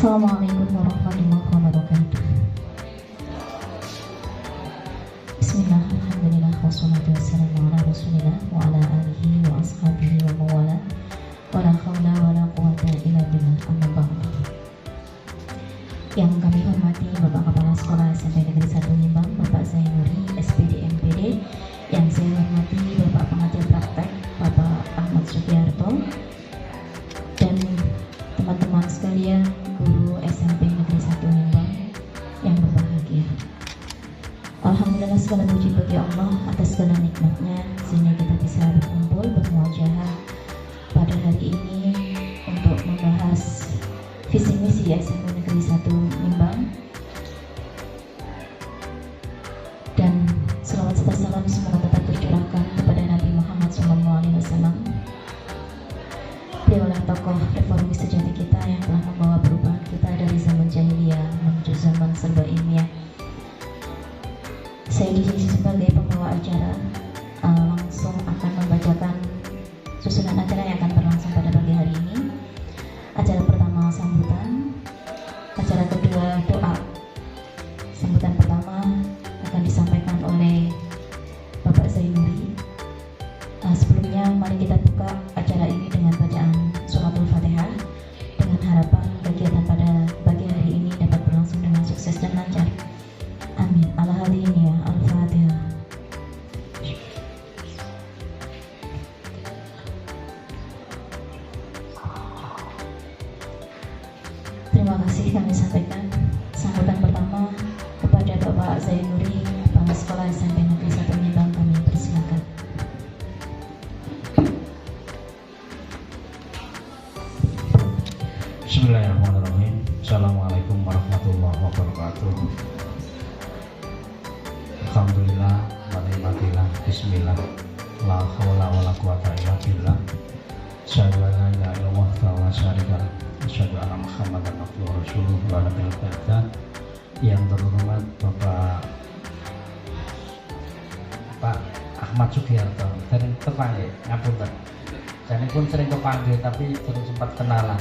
Assalamualaikum warahmatullahi wabarakatuh. Bismillah, alhamdulillah, wassalatu wassalamu ala rasulillah wa ala alihi wa ashabihi wa mawala wa la hawla wa la quwata illa billah, amma ba'du. Yang kami hormati Bapak Kepala Sekolah SMP Negeri 1 Limbang, Bapak Zainuri, SPD MPD. Yang saya hormati Bapak Pengajar Praktek, Bapak Ahmad Sugiarto, dan teman-teman sekalian, guru SMP Negeri 1 Limbang yang berbahagia. Alhamdulillah, segala puji bagi Allah atas segala nikmatnya sehingga kita bisa berkumpul bermuajahah pada hari ini untuk membahas visi misi SMP Negeri 1 Limbang. Dan selawat serta salam semoga tetap tercurahkan kepada Nabi Muhammad SAW. Beliaulah tokoh reformis sejati kita yang telah membawa perubahan kita dari zaman jahiliyah menuju zaman serba ilmiah. Saya di sini sebagai pembawa acara langsung akan membacakan susunan acara yang akan berlangsung pada pagi hari ini. Acara pertama sambutan, acara kedua doa. Sambutan pertama akan disampaikan oleh Bapak Zainuri. Sebelumnya mari kita buka acara ini dengan bacaan suratul Fatihah dengan harapan kegiatan pada pagi hari ini dapat berlangsung dengan sukses dan lancar. Amin. Al-Hadiniyah, Al-Fatihah. Terima kasih kami sampaikan sambutan pertama kepada Bapak Zainuri, Kepala Sekolah SMP Negeri 1 Limbang. Kami persilakan. Bismillahirrahmanirrahim. Assalamualaikum warahmatullahi wabarakatuh. Alhamdulillah wa ni'matillah. Bismillah. La haula wa la quwata illa billah. Asyhadu an la ilaha illallah wa syarika lah. Asyhadu anna Muhammadan abduhu wa rasuluh wa nabiyul karim. Yang terhormat Bapak Ahmad Sugiarto, sering kepanggil, ngapunten. Jadi pun sering kepanggil tapi belum sempat kenalan.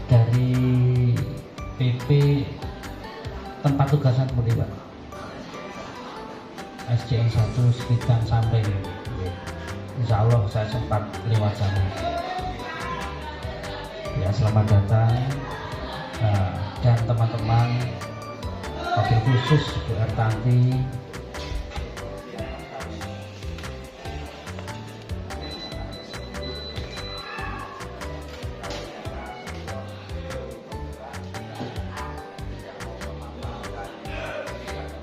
Dari PP tempat tugasan Budi Pak, SCN 1 Sekidang sampai, insya Allah saya sempat lewat sana. Ya, selamat datang dan teman-teman, wakil khusus Bu Ertanti,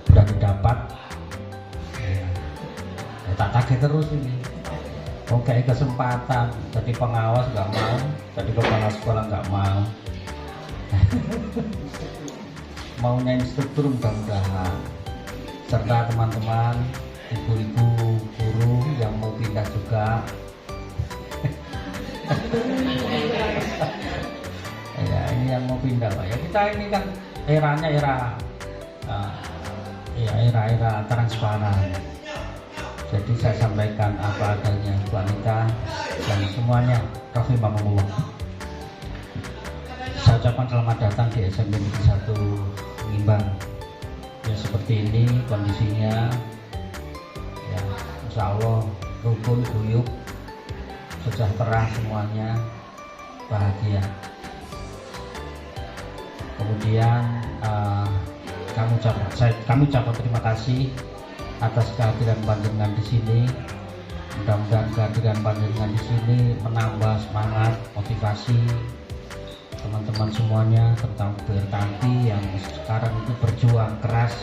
sudah didapat. Ya, tak kaget terus ini. Oke, kesempatan jadi pengawas nggak mau, jadi kepala sekolah nggak mau. Maunya instruktur mudah-mudahan, serta teman-teman, ibu-ibu guru yang mau pindah juga. Ya, ini yang mau pindah Pak. Ya, kita ini kan eranya era transparan. Jadi saya sampaikan apa adanya, Bu Anita dan semuanya. Rahimahumullah. Saya ucapkan selamat datang di SMP Negeri 1 Limbang. Ya, seperti ini kondisinya. Ya, insya Allah rukun guyup, sejahtera semuanya, bahagia. Kemudian kami ucapkan terima kasih atas kehadiran panjenengan di sini. Mudah-mudahan kehadiran panjenengan di sini menambah semangat, motivasi teman-teman semuanya, terutama Bu Ertanti yang sekarang itu berjuang keras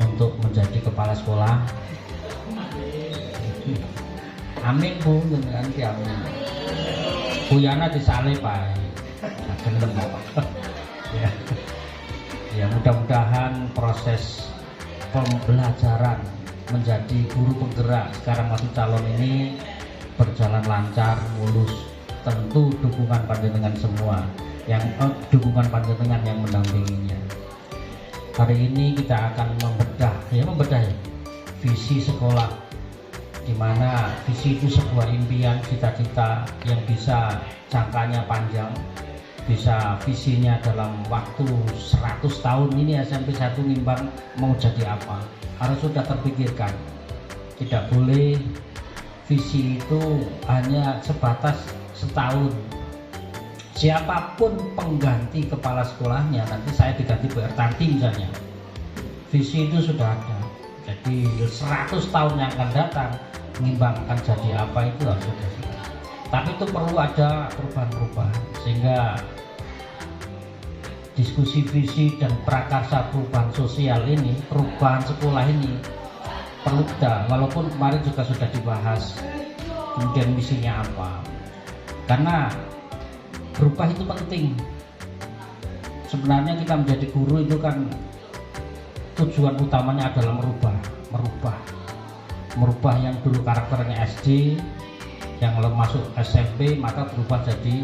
untuk menjadi kepala sekolah. Amin Bu, nanti amin. Bu Yana disalih Pak. Ya, mudah-mudahan proses pembelajaran menjadi guru penggerak sekarang masih calon ini berjalan lancar, mulus. Tentu dukungan panjenengan semua, dukungan panjenengan yang mendampinginya. Hari ini kita akan membedah visi sekolah di mana visi itu sebuah impian, cita-cita yang bisa jangkanya panjang, bisa visinya dalam waktu 100 tahun ini SMP 1 Nimbang mau jadi apa, harus sudah terpikirkan. Tidak boleh visi itu hanya sebatas setahun. Siapapun pengganti kepala sekolahnya, nanti saya diganti Bu Ertanti misalnya, visi itu sudah ada. Jadi 100 tahun yang akan datang Nimbang akan jadi apa itu harus sudah. Tapi itu perlu ada perubahan-perubahan, sehingga diskusi visi dan prakarsa perubahan sosial ini, perubahan sekolah ini perlu ada. Walaupun kemarin juga sudah dibahas kemudian misinya apa, karena berubah itu penting. Sebenarnya kita menjadi guru itu kan tujuan utamanya adalah merubah yang dulu karakternya SD, yang masuk SMP maka berubah jadi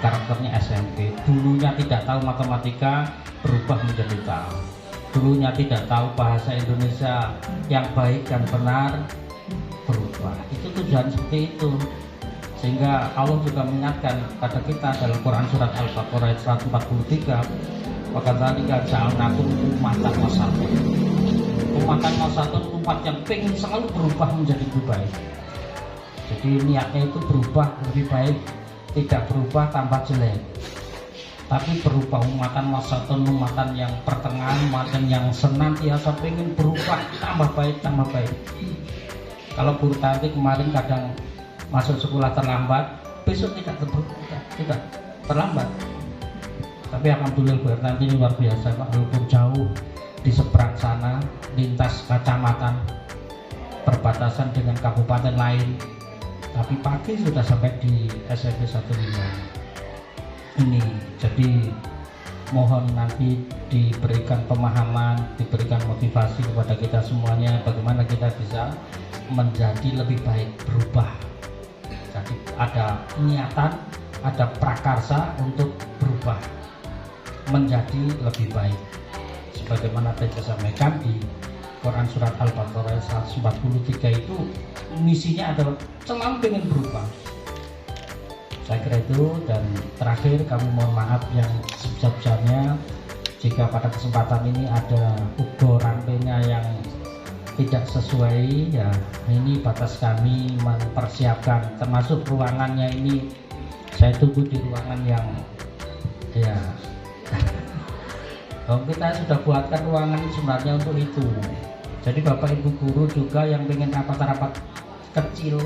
karakternya SMP. Dulunya tidak tahu matematika, berubah menjadi tahu. Dulunya tidak tahu bahasa Indonesia yang baik dan benar, berubah. Itu tujuan seperti itu. Sehingga Allah juga mengingatkan pada kita dalam Quran surat Al-Baqarah ayat 143, wa kadzalika ja'alnakum ummatan wasatan. Ummatan wasatan, umat yang pengen selalu berubah menjadi lebih baik. Jadi niatnya itu berubah lebih baik, tidak berubah tambah jelek. Tapi berubah umatan wasatun, umatan yang pertengahan, umatan yang senantiasa pengen berubah tambah baik. Kalau guru tadi kemarin kadang masuk sekolah terlambat, besok tidak terlambat. Tapi alhamdulillah Bu Ertanti ini luar biasa Pak, walaupun jauh di seberang sana, lintas kecamatan, perbatasan dengan kabupaten lain, tapi pagi sudah sampai di SMP 1 Nimbang ini. Jadi mohon nanti diberikan pemahaman, diberikan motivasi kepada kita semuanya, bagaimana kita bisa menjadi lebih baik, berubah. Jadi ada niatan, ada prakarsa untuk berubah menjadi lebih baik. Sebagaimana tadi saya sampaikan di Quran surat Al-Baqarah 143 itu misinya adalah selalu pengen berubah. Saya kira itu, dan terakhir kami mohon maaf yang sebesar-besarnya jika pada kesempatan ini ada ugo rampenya yang tidak sesuai, ya ini batas kami mempersiapkan, termasuk ruangannya ini saya tunggu di ruangan yang ya kita sudah buatkan ruangan sebenarnya untuk itu. Jadi Bapak Ibu guru juga yang pengen rapat-rapat kecil,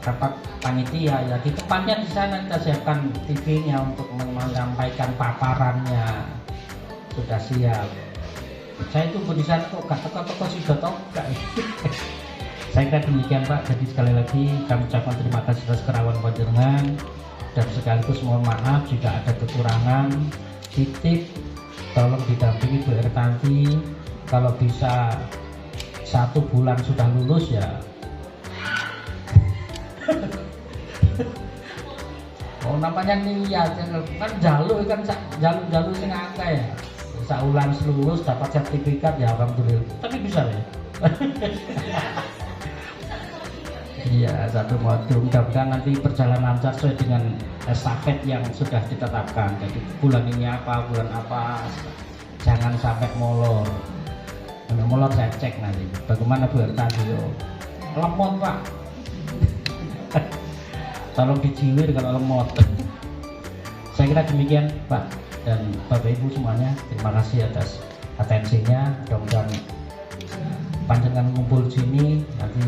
rapat panitia, ya di tempatnya di sana kita siapkan TV-nya untuk menyampaikan paparannya, sudah siap. Saya tunggu di sana kok gak teko-teko sudah tahu gak. Saya kira demikian Pak. Jadi sekali lagi kami ucapkan terima kasih atas kerawan panjenengan, dan sekaligus mohon maaf jika ada kekurangan. Titip tolong didampingi Bu Ertanti, kalau bisa 1 bulan sudah lulus ya. Oh namanya niat kan, jalur sing akeh ya. Saulan lulus dapat sertifikat ya alhamdulillah. Tapi bisa ya. Iya, satu modul. Mudah-mudahan nanti berjalan lancar sesuai dengan estafet yang sudah ditetapkan. Jadi bulan ini apa, bulan apa, jangan sampai molor. Kalau molor saya cek nanti. Bagaimana Bu Ertanti? Lemot Pak. Tolong dijiwir kalau lemot. Saya kira demikian Pak dan Bapak Ibu semuanya. Terima kasih atas atensinya. Mudah-mudahan panjenengan ngumpul di sini nanti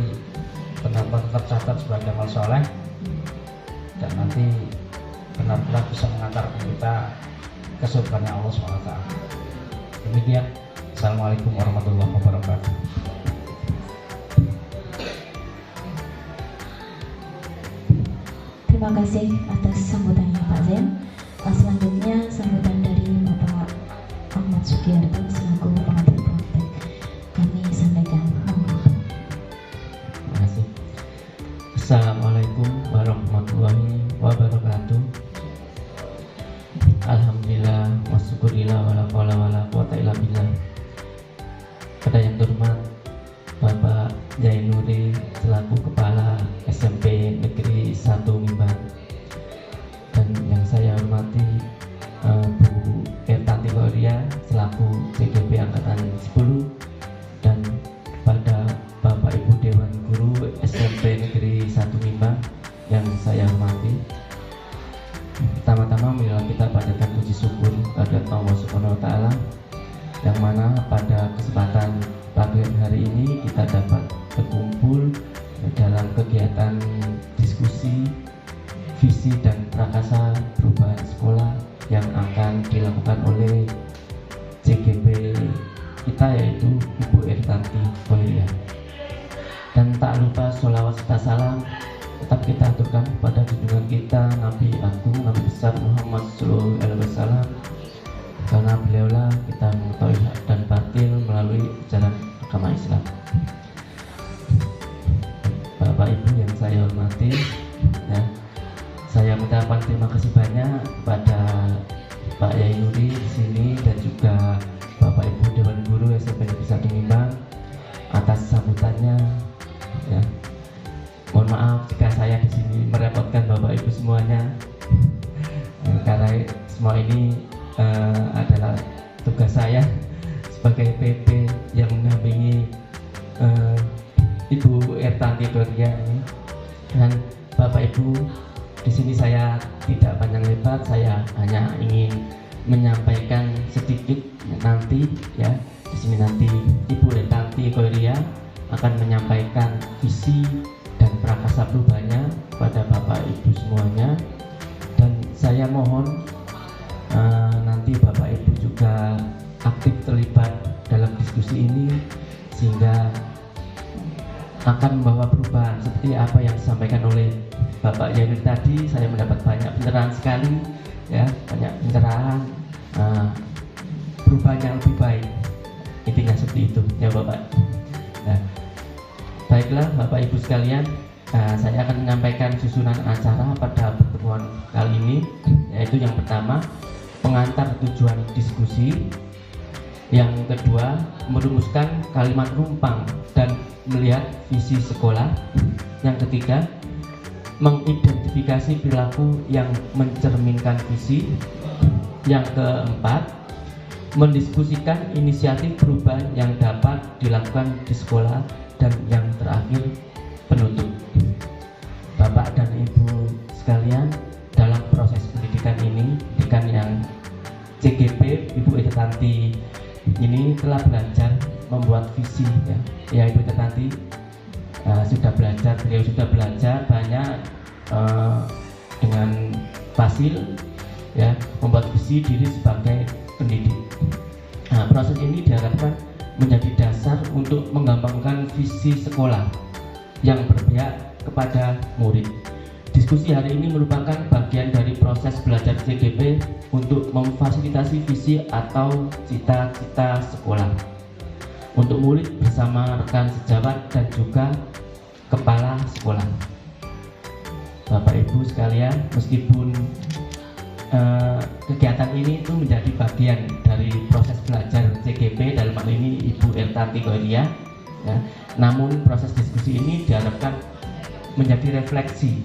benar-benar tercatat sebagai amal soleh, dan nanti benar-benar bisa mengantarkan kita ke surganya Allah SWT. Demikian. Assalamualaikum warahmatullahi wabarakatuh. Terima kasih atas sambutannya Pak Zen. Selanjutnya sambutan dari Bapak Ahmad Sugiarto selaku pengambil praktek kami sampaikan. Terima kasih. Assalamualaikum warahmatullahi wabarakatuh. Alhamdulillah wasyukurillah wala haula wala quwata illa billah. Pada yang terhormat Bapak Zainuri selaku berkumpul dalam kegiatan diskusi visi dan prakasa perubahan sekolah yang akan dilakukan oleh CGP kita, yaitu Ibu Ertanti Khoiriyah. Dan tak lupa sholawat serta salam tetap kita aturkan kepada junjungan kita Nabi Agung, Nabi besar Muhammad SAW, karena beliaulah kita mengetahui hak dan batil melalui jalan agama Islam. Bapak Ibu yang saya hormati, ya, saya mengucapkan terima kasih banyak kepada Pak Yai Nuri di sini dan juga Bapak Ibu Dewan Guru SMP Negeri 1 Nimbang atas sambutannya. Ya. Mohon maaf jika saya di sini merepotkan Bapak Ibu semuanya, karena semua ini adalah tugas saya sebagai PP yang mendampingi Ibu Ertanti Khoiriyah ini. Dan Bapak Ibu, di sini saya tidak panjang lebar, saya hanya ingin menyampaikan sedikit nanti, ya. Di sini nanti Ibu Ertanti Khoiriyah akan menyampaikan visi dan prakasa perubahannya pada Bapak Ibu semuanya, dan saya mohon nanti Bapak Ibu juga aktif terlibat dalam diskusi ini sehingga akan membawa perubahan seperti apa yang disampaikan oleh Bapak Yai Nuri tadi. Saya mendapat banyak pencerahan sekali, ya, banyak pencerahan, perubahan yang lebih baik, intinya seperti itu, ya Bapak. Nah, baiklah Bapak Ibu sekalian, saya akan menyampaikan susunan acara pada pertemuan kali ini, yaitu yang pertama pengantar tujuan diskusi, yang kedua merumuskan kalimat rumpang dan melihat visi sekolah, yang ketiga mengidentifikasi perilaku yang mencerminkan visi, yang keempat mendiskusikan inisiatif perubahan yang dapat dilakukan di sekolah, dan yang terakhir penutup. Bapak dan Ibu sekalian, dalam proses pendidikan ini, pendidikan yang CGP Ibu Ertanti ini telah belajar membuat visi, ya Ibu Ertanti sudah belajar, beliau sudah belajar banyak dengan Fasil, ya, membuat visi diri sebagai pendidik. Nah, proses ini diharapkan menjadi dasar untuk mengembangkan visi sekolah yang berpihak kepada murid. Diskusi hari ini merupakan bagian dari proses belajar CGP untuk memfasilitasi visi atau cita-cita sekolah untuk murid bersama rekan sejawat dan juga kepala sekolah. Bapak Ibu sekalian, meskipun kegiatan ini itu menjadi bagian dari proses belajar CGP, dalam hal ini Ibu Ertanti Khoiriyah, ya, namun proses diskusi ini diharapkan menjadi refleksi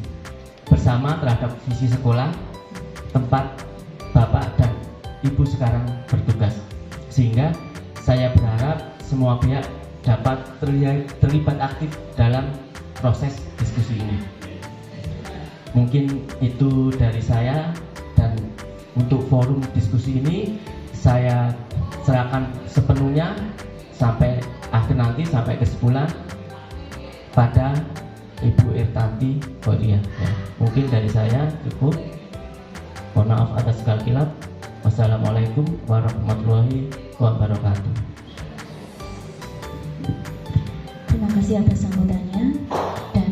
bersama terhadap visi sekolah tempat Bapak dan Ibu sekarang bertugas, sehingga saya berharap semua pihak dapat terlibat aktif dalam proses diskusi ini. Mungkin itu dari saya, dan untuk forum diskusi ini saya serahkan sepenuhnya sampai akhir nanti, sampai kesimpulan pada Ibu Ertanti Khoiriyah. Ya, mungkin dari saya cukup. Mohon maaf atas segala khilaf. Wassalamualaikum warahmatullahi wabarakatuh. Terima kasih atas sambutannya, dan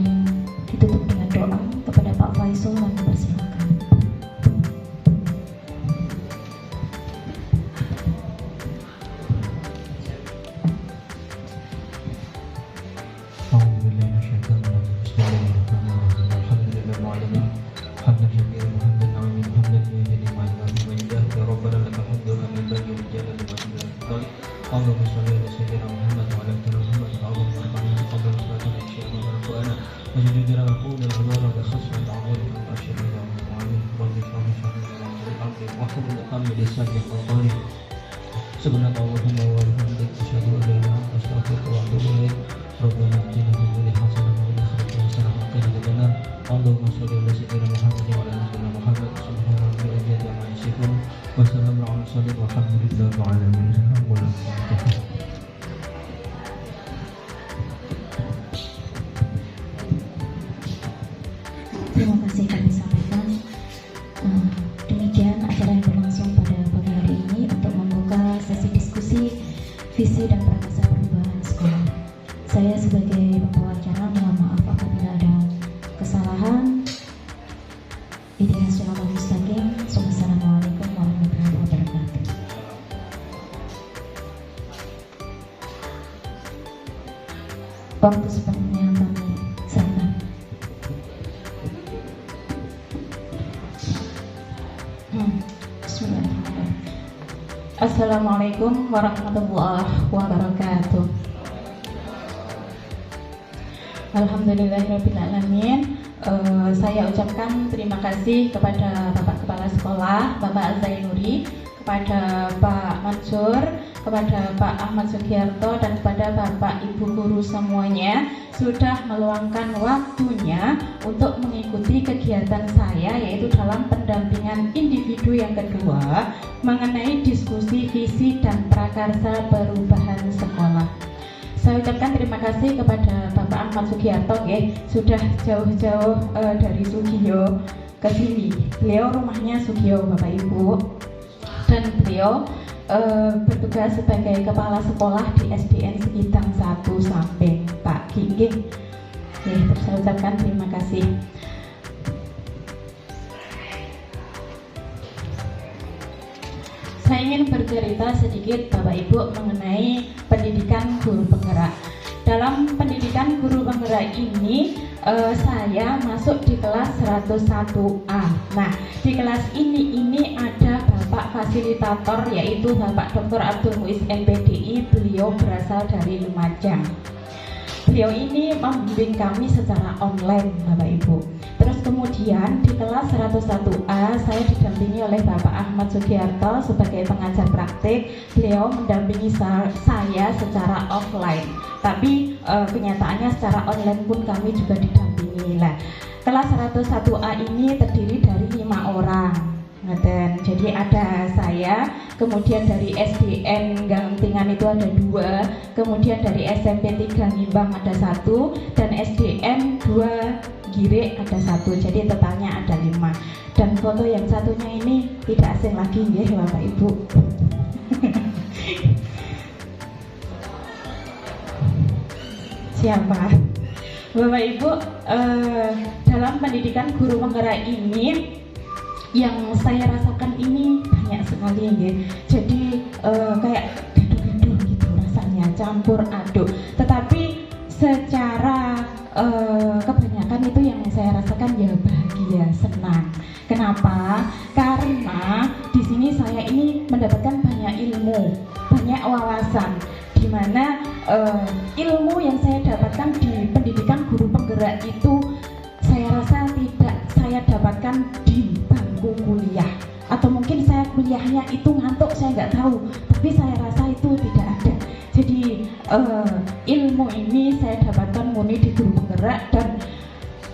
ditutup dengan doa kepada Pak Faisal. Kami persilakan. Allahumma shalli ala sayyidina Muhammad wa ala ali Muhammad wa Allahumma rabbana taqabbal salatana insyaallah wa rabbana wa jidna naqulu al-ghadara wa khashwa ta'awudu wa ashhadu an la ilaha illa Allah rabbi shalli wa sallim wa hamdi lisani wa qawli subhanallahumma wa bihamdihi asyhadu an la ilaha illa anta astaghfiruka wa atubu ilaik. Rabbana atina fid dunya hasanah wa fil akhirati hasanah wa qina adzabannar. Allahumma shalli ala sayyidina Muhammad wa ala ali Muhammad subhana rabbika rabbil izzati amma yasifun wa salamun ala mursalin walhamdulillahi rabbil alamin. terima kasih kami sampaikan. Demikian acara yang berlangsung pada pagi hari ini untuk membuka sesi diskusi visi dan prakarsa perubahan sekolah. Saya sebagai pembawa acara mohon maaf apabila ada kesalahan. Ihdinas siratal mustaqim. Wassalamualaikum warahmatullahi wabarakatuh. Waktu sepertinya kami serahkan. Bismillahirrahmanirrahim. Assalamualaikum warahmatullahi wabarakatuh. Alhamdulillahirrahmanirrahim. Saya ucapkan terima kasih kepada Bapak Kepala Sekolah, Bapak Zainuri, kepada Pak Mansur, kepada Pak Ahmad Sugiarto, dan kepada Bapak Ibu guru semuanya sudah meluangkan waktunya untuk mengikuti kegiatan saya, yaitu dalam pendampingan individu yang kedua mengenai diskusi visi dan prakarsa perubahan sekolah. Saya ucapkan terima kasih kepada Bapak Ahmad Sugiarto, sudah jauh-jauh dari Sugio ke sini. Beliau rumahnya Sugio, Bapak Ibu, dan beliau bertugas sebagai kepala sekolah di SDN Sekidang 1 Samping pagi. Terus saya ucapkan terima kasih. Saya ingin bercerita sedikit Bapak Ibu mengenai pendidikan guru penggerak. Dalam pendidikan guru penggerak ini saya masuk di kelas 101A. Nah, di kelas ini ada Bapak fasilitator, yaitu Bapak Dr. Abdul Muiz MPDI. Beliau berasal dari Lumajang. Beliau ini membimbing kami secara online, Bapak Ibu. Terus kemudian di kelas 101A saya didampingi oleh Bapak Ahmad Sugiarto sebagai pengajar praktik. Beliau mendampingi saya secara offline, tapi kenyataannya secara online pun kami juga didampingi. Lah, kelas 101A ini terdiri dari 5 orang. Jadi ada saya, kemudian dari SDN Gangtingan itu ada 2, kemudian dari SMP 3 Ngimbang ada 1, dan SDN 2 Gire ada 1. Jadi totalnya ada 5. Dan foto yang satunya ini tidak asing lagi ya Bapak Ibu. Siapa? Bapak Ibu, dalam pendidikan guru penggerak ini yang saya rasakan ini banyak sekali ya. Jadi kayak gaduh-gaduh gitu rasanya, campur aduk. Tetapi secara kebanyakan itu yang saya rasakan ya bahagia, senang. Kenapa? Karena di sini saya ini mendapatkan banyak ilmu, banyak wawasan, di mana ilmu yang saya dapatkan di pendidikan guru penggerak itu saya rasa tidak saya dapatkan di bangku kuliah, atau mungkin saya kuliahnya itu ngantuk, saya nggak tahu, tapi saya rasa itu tidak ada. Jadi ilmu ini saya dapatkan murni di guru penggerak,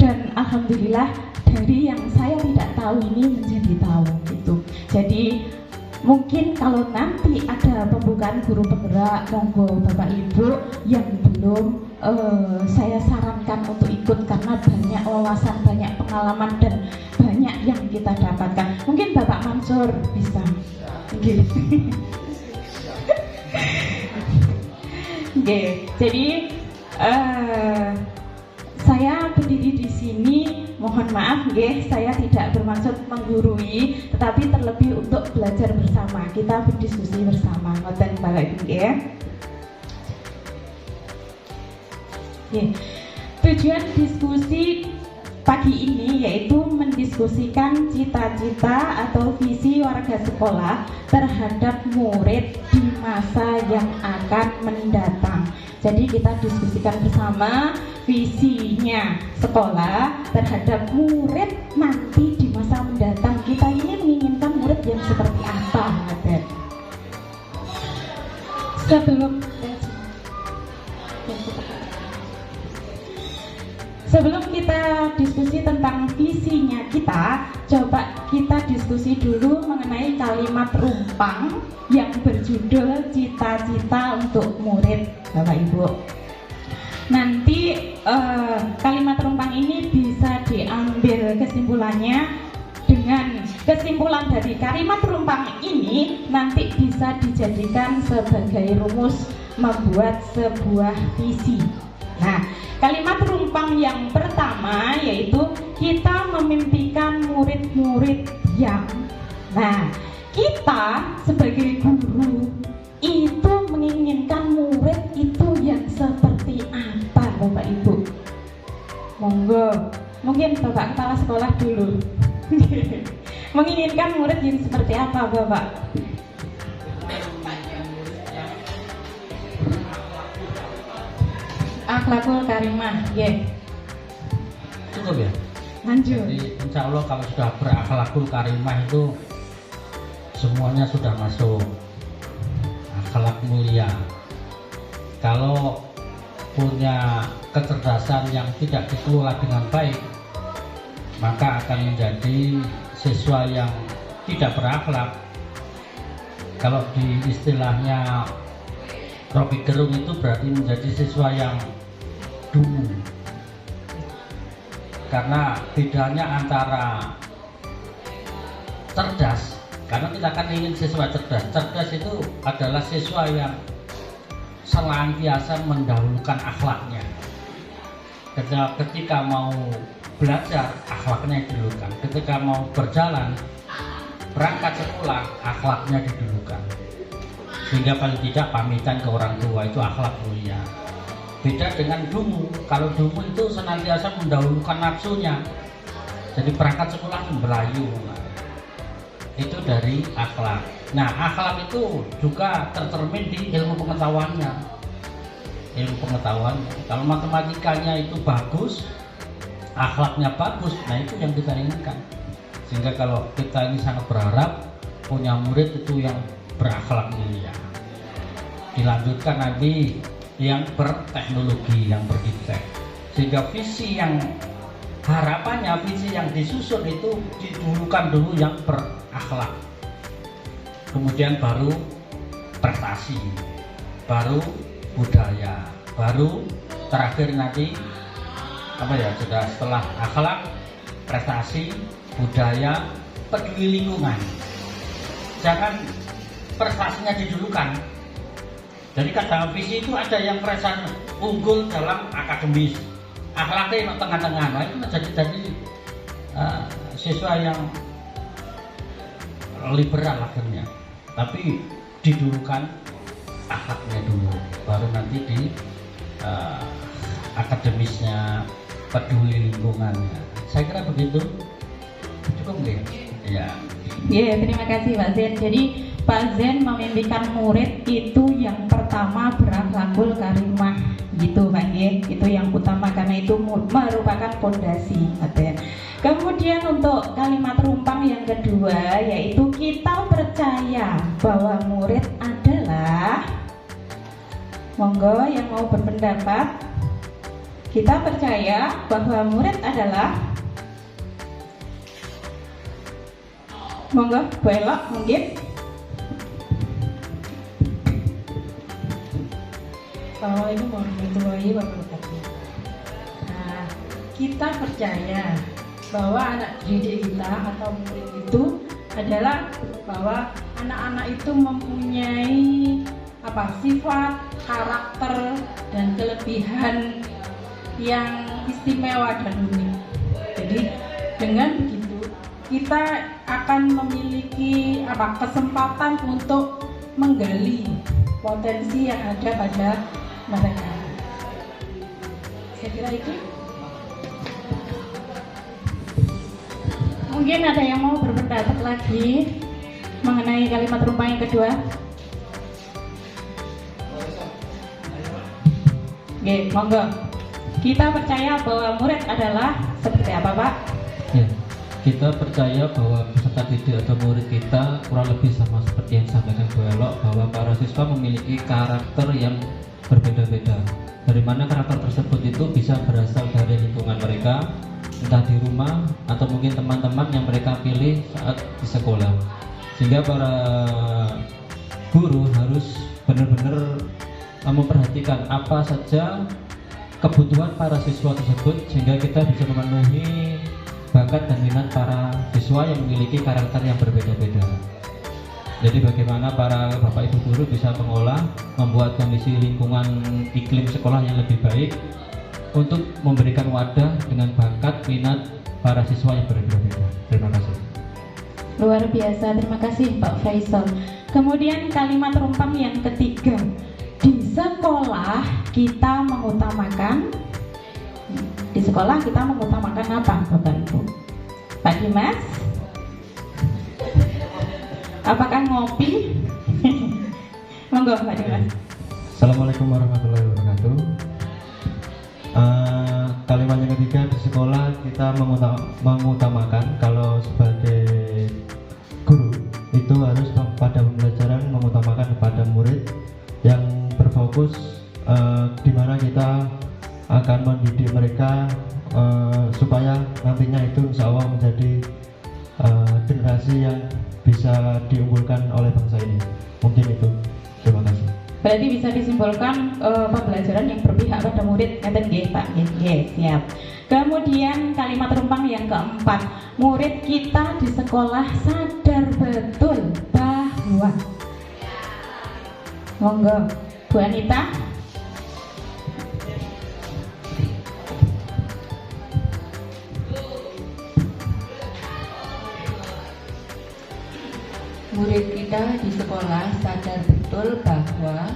dan alhamdulillah dari yang saya tidak tahu ini menjadi tahu gitu. Jadi mungkin kalau nanti ada pembukaan guru penggerak, monggo Bapak Ibu yang belum, saya sarankan untuk ikut karena banyak wawasan, banyak pengalaman, dan banyak yang kita dapatkan. Mungkin Bapak Mansur bisa. Jadi saya berdiri di sini, mohon maaf saya tidak bermaksud menggurui, tetapi terlebih untuk belajar bersama, kita berdiskusi bersama. Ngoten Bapak Ibu Tujuan diskusi pagi ini yaitu mendiskusikan cita-cita atau visi warga sekolah terhadap murid di masa yang akan mendatang. Jadi kita diskusikan bersama visinya sekolah terhadap murid nanti di masa mendatang. Kita ini menginginkan murid yang seperti apa? Sebelum kita diskusi tentang visinya kita, coba kita diskusi dulu mengenai kalimat rumpang yang berjudul cita-cita untuk murid, Bapak Ibu. Nanti kalimat rumpang ini bisa diambil kesimpulan dari kalimat rumpang ini nanti bisa dijadikan sebagai rumus membuat sebuah visi. Nah, kalimat rumpang yang pertama yaitu kita memimpikan murid-murid yang. Nah, kita sebagai guru itu menginginkan murid itu yang seperti apa, Bapak Ibu? Monggo, mungkin Bapak Kepala Sekolah dulu. Menginginkan murid yang seperti apa, Bapak? Akhlakul karimah, ya. Cukup ya. Lanjut. Jadi insya Allah kalau sudah berakhlakul karimah itu semuanya sudah masuk. Akhlak mulia. Kalau punya kecerdasan yang tidak dikelola dengan baik, maka akan menjadi siswa yang tidak berakhlak. Kalau di istilahnya Rocky Gerung itu berarti menjadi siswa yang dungu. Karena bedanya antara cerdas, karena kita kan ingin siswa cerdas. Cerdas itu adalah siswa yang senantiasa mendahulukan akhlaknya. Ketika mau belajar, akhlaknya didulukan. Ketika mau berjalan, berangkat sekolah, akhlaknya didulukan. Sehingga paling tidak pamitan ke orang tua itu akhlak mulia. Beda dengan dungu. Kalau dungu itu senantiasa mendahulukan nafsunya. Jadi berangkat sekolah melayu. Itu dari akhlak. Nah, akhlak itu juga tercermin di ilmu pengetahuannya. Ilmu pengetahuan. Kalau matematikanya itu bagus, akhlaknya bagus, nah itu yang kita inginkan. Sehingga kalau kita ini sangat berharap punya murid itu yang berakhlak mulia. Dilanjutkan nanti yang berteknologi, yang berdiktek. Sehingga visi yang harapannya, visi yang disusun itu didulukan dulu yang berakhlak. Kemudian baru prestasi, baru budaya, baru terakhir nanti apa ya, sudah setelah akhlak, prestasi, budaya, peduli lingkungan. Jangan prestasinya didulukan. Jadi dalam visi itu ada yang prestasi unggul dalam akademis, akhlaknya di tengah-tengah. Nah, itu jadi siswa yang liberal akhirnya. Tapi didulukan akhlaknya dulu, baru nanti di akademisnya, peduli lingkungannya. Saya kira begitu. Cukup nggak? Ya. Ya, terima kasih Pak Zen. Jadi Pak Zen memimpikan murid itu yang pertama berakhlakul karimah, gitu Pak Zen. Itu yang utama karena itu merupakan fondasi. Kemudian untuk kalimat rumpang yang kedua yaitu kita percaya bahwa murid adalah, monggo yang mau berpendapat. Kita percaya bahwa murid adalah, monggo Bu Elok mungkin. Assalamualaikum warahmatullahi wabarakatuh. Nah, kita percaya bahwa anak didik kita atau murid itu adalah bahwa anak-anak itu mempunyai sifat, karakter, dan kelebihan yang istimewa dan unik. Jadi dengan begitu kita akan memiliki kesempatan untuk menggali potensi yang ada pada mereka. Saya kira itu. Mungkin ada yang mau berpendapat lagi mengenai kalimat rumpang yang kedua? Oke, monggo. Kita percaya bahwa murid adalah seperti apa, Pak? Ya, kita percaya bahwa peserta didik atau murid kita kurang lebih sama seperti yang disampaikan Bu Elok, bahwa para siswa memiliki karakter yang berbeda-beda. Dari mana karakter tersebut itu bisa berasal dari lingkungan mereka, entah di rumah atau mungkin teman-teman yang mereka pilih saat di sekolah. Sehingga para guru harus benar-benar memperhatikan apa saja kebutuhan para siswa tersebut sehingga kita bisa memenuhi bakat bakat dan minat para siswa yang memiliki karakter yang berbeda-beda. Jadi bagaimana para bapak ibu guru bisa mengolah, membuat kondisi lingkungan iklim sekolah yang lebih baik untuk memberikan wadah dengan bakat minat para siswa yang berbeda-beda. Terima kasih. Luar biasa, terima kasih Pak Faisal. Kemudian kalimat rumpang yang ketiga, di sekolah kita mengutamakan apa Bapak Ibu? Pak Dimas? Apakah ngopi? Monggo Pak Dimas. Assalamualaikum warahmatullahi wabarakatuh. Kalimat yang ketiga, di sekolah kita mengutamakan, kalau sebagai guru itu harus pada pembelajaran mengutamakan kepada murid yang berfokus, di mana kita akan mendidik mereka supaya nantinya itu insya Allah menjadi generasi yang bisa diunggulkan oleh bangsa ini. Mungkin itu. Terima kasih. Berarti bisa disimpulkan pembelajaran yang berpihak pada murid. Ngeten nggih Pak. Nggih, siap. Kemudian kalimat rumpang yang keempat, murid kita di sekolah sadar betul bahwa, monggo Bu Anita. Murid kita di sekolah sadar betul bahwa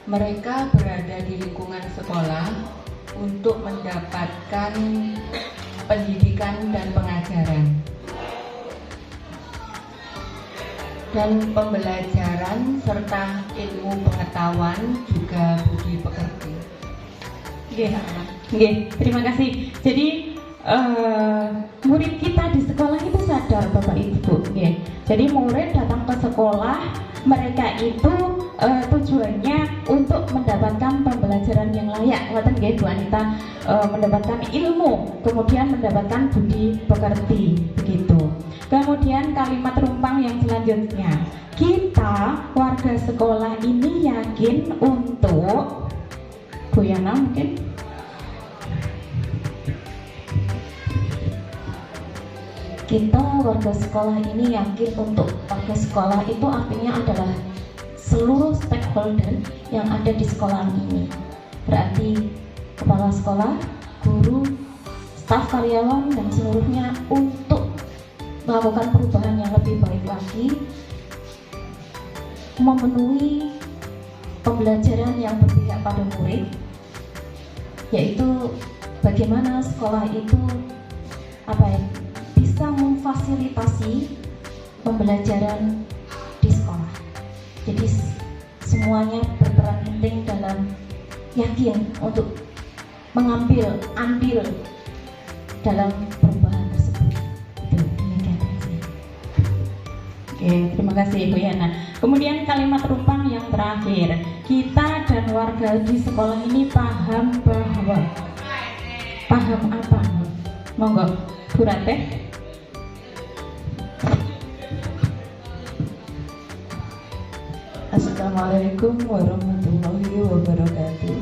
mereka berada di lingkungan sekolah untuk mendapatkan pendidikan dan pengajaran dan pembelajaran serta ilmu pengetahuan juga budi pekerti. Nggih, terima kasih. Jadi murid kita di sekolah itu sadar Bapak Ibu. Nggih. Jadi murid datang ke sekolah, mereka itu tujuannya untuk mendapatkan pembelajaran yang layak, ngoten nggih Bu Anita, mendapatkan ilmu, kemudian mendapatkan budi pekerti, begitu. Kemudian kalimat rumpang yang selanjutnya, kita warga sekolah ini yakin untuk Bu Yana mungkin. Kita warga sekolah ini yakin untuk, warga sekolah itu artinya adalah seluruh stakeholder yang ada di sekolah ini. Berarti kepala sekolah, guru, staf karyawan dan seluruhnya untuk melakukan perubahan yang lebih baik lagi, memenuhi pembelajaran yang berpihak pada murid, yaitu bagaimana sekolah itu bisa memfasilitasi pembelajaran di sekolah. Jadi semuanya berperan penting dalam yakin untuk andil dalam perubahan tersebut. Itu demikian. Oke, terima kasih Bu Yana. Kemudian kalimat rumpang yang terakhir, kita dan warga di sekolah ini paham bahwa, paham apa? Monggo Bu Rateh. Assalamualaikum warahmatullahi wabarakatuh.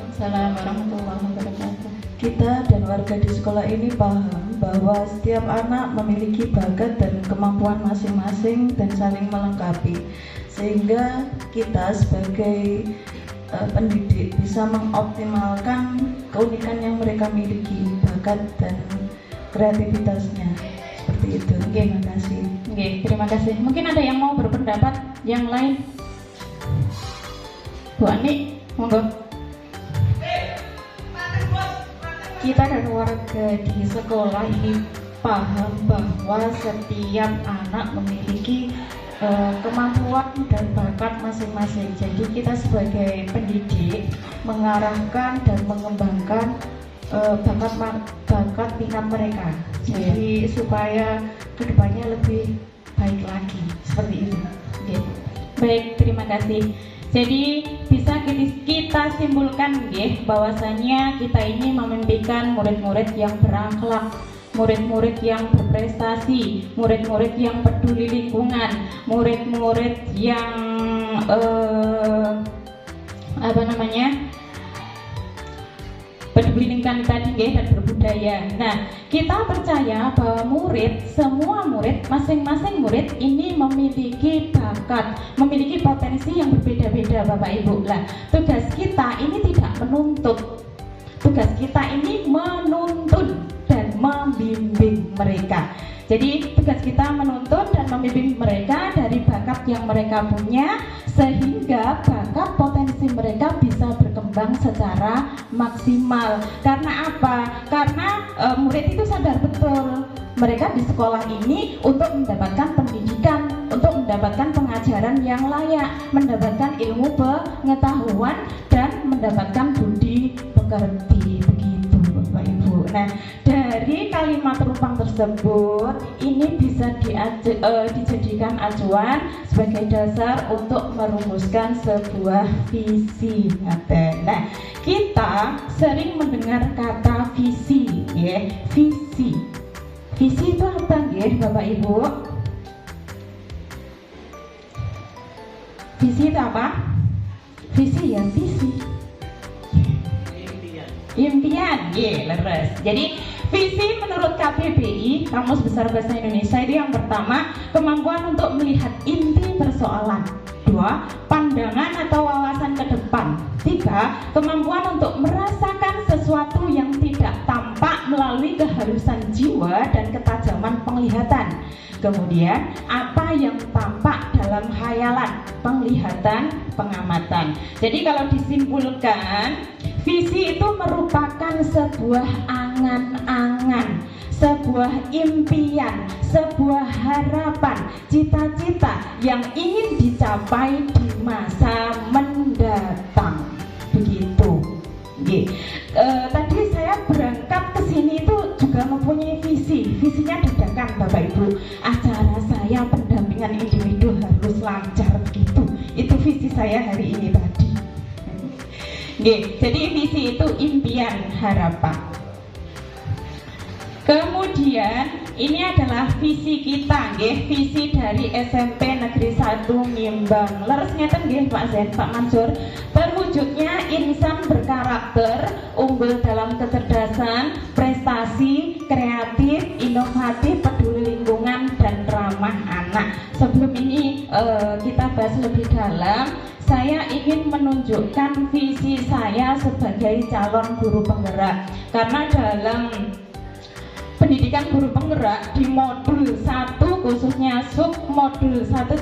Assalamualaikum warahmatullahi wabarakatuh. Kita dan warga di sekolah ini paham bahwa setiap anak memiliki bakat dan kemampuan masing-masing dan saling melengkapi, sehingga kita sebagai pendidik bisa mengoptimalkan keunikan yang mereka miliki, bakat dan kreativitasnya. Seperti itu. Terima kasih. Oke, terima kasih. Mungkin ada yang mau berpendapat yang lain? Bu Ani, monggo. Kita dan warga di sekolah ini paham bahwa setiap anak memiliki kemampuan dan bakat masing-masing. Jadi kita sebagai pendidik mengarahkan dan mengembangkan bakat minat mereka. Jadi supaya kedepannya lebih baik lagi, seperti itu. Baik, terima kasih. Jadi bisa kita simpulkan bahwasanya kita ini memimpikan murid-murid yang berakhlak, murid-murid yang berprestasi, murid-murid yang peduli lingkungan, murid-murid yang peduli lingkungan tadi dan berbudaya. budaya. Nah, kita percaya bahwa semua murid, masing-masing murid ini memiliki bakat, memiliki potensi yang berbeda-beda, Bapak Ibu. Nah, tugas kita ini tidak menuntut. Tugas kita ini menuntun dan membimbing mereka. Jadi tugas kita menuntun dan membimbing mereka dari bakat yang mereka punya, sehingga bakat potensi mereka bisa berkembang secara maksimal. Karena apa? Karena murid itu sadar betul mereka di sekolah ini untuk mendapatkan pendidikan, untuk mendapatkan pengajaran yang layak, mendapatkan ilmu pengetahuan, dan mendapatkan budi pekerti. Begitu, Bapak Ibu. Nah, dari kalimat rumpang tersebut ini bisa dijadikan acuan sebagai dasar untuk merumuskan sebuah visi. Nah, kita sering mendengar kata visi, ya, visi. Visi itu apa, ya, Bapak Ibu? Visi itu apa? Visi ya, visi. Impian, leres. Jadi visi menurut KBBI, Kamus Besar Bahasa Indonesia, itu yang pertama, kemampuan untuk melihat inti persoalan. 2, pandangan atau wawasan ke depan. 3, kemampuan untuk merasakan sesuatu yang tidak tampak melalui kehalusan jiwa dan ketajaman penglihatan. Kemudian, apa yang tampak dalam khayalan, penglihatan, pengamatan. Jadi kalau disimpulkan, visi itu merupakan sebuah angan-angan, sebuah impian, sebuah harapan, cita-cita yang ingin dicapai di masa mendatang. Begitu. Tadi saya berangkat ke sini itu juga mempunyai visi. Visinya dadakan, Bapak Ibu. Acara saya pendampingan individu harus lancar begitu. Itu visi saya hari ini tadi. Jadi visi itu impian, harapan. Kemudian ini adalah visi kita, visi dari SMP Negeri 1 Ngimbang. Leres ngeten nggih Pak Zen, Pak Mansur. Terwujudnya insan berkarakter, unggul dalam kecerdasan, prestasi, kreatif, inovatif, peduli lingkungan, dan ramah anak. Sebelum ini kita bahas lebih dalam, saya ingin menunjukkan visi saya sebagai calon guru penggerak. Karena dalam pendidikan guru penggerak di modul 1, khususnya sub modul 1.3,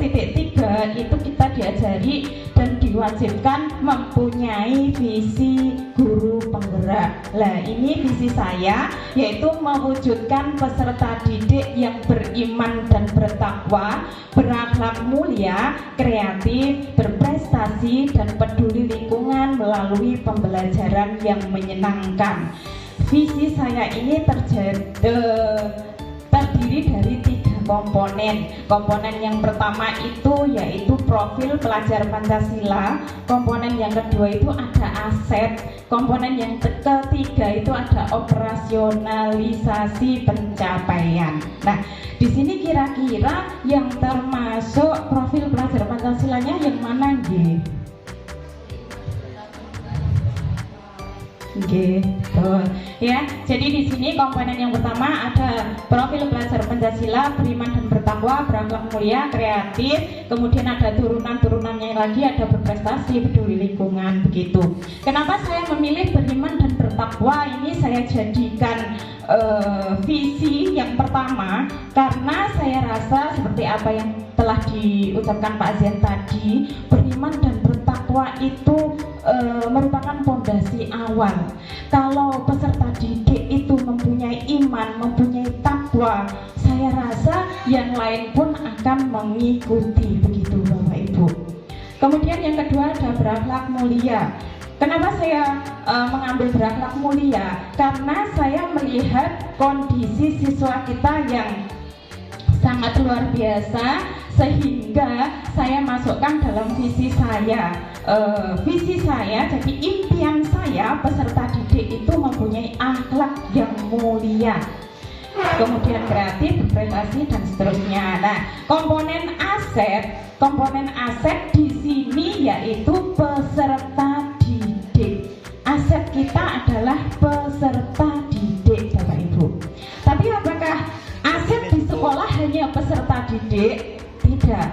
itu kita diajari dan diwajibkan mempunyai visi guru penggerak. Nah, ini visi saya, yaitu mewujudkan peserta didik yang beriman dan bertakwa, berakhlak mulia, kreatif, berprestasi, dan peduli lingkungan melalui pembelajaran yang menyenangkan. Visi saya ini terdiri dari 3 komponen. Komponen yang pertama itu yaitu profil pelajar Pancasila. Komponen yang kedua itu ada aset. Komponen yang ketiga itu ada operasionalisasi pencapaian. Nah, di sini kira-kira yang termasuk profil pelajar Pancasilanya yang mana, nggih? Gitu ya. Jadi di sini komponen yang pertama ada profil pelajar Pancasila, beriman dan bertakwa, berakhlak mulia, kreatif. Kemudian ada turunan-turunannya lagi, ada berprestasi, peduli lingkungan. Begitu. Kenapa saya memilih beriman dan bertakwa? Ini saya jadikan visi yang pertama karena saya rasa seperti apa yang telah diucapkan Pak Zen tadi, beriman dan bertakwa itu merupakan fondasi awal. Kalau peserta didik itu mempunyai iman, mempunyai takwa, saya rasa yang lain pun akan mengikuti. Begitu Bapak Ibu. Kemudian yang kedua ada berakhlak mulia. Kenapa saya mengambil berakhlak mulia? Karena saya melihat kondisi siswa kita yang sangat luar biasa, sehingga saya masukkan dalam visi saya. Visi saya, jadi impian saya peserta didik itu mempunyai akhlak yang mulia, kemudian kreatif, berprestasi, dan seterusnya. Nah, komponen aset di sini yaitu peserta didik. Aset kita adalah peserta didik. didik? Tidak.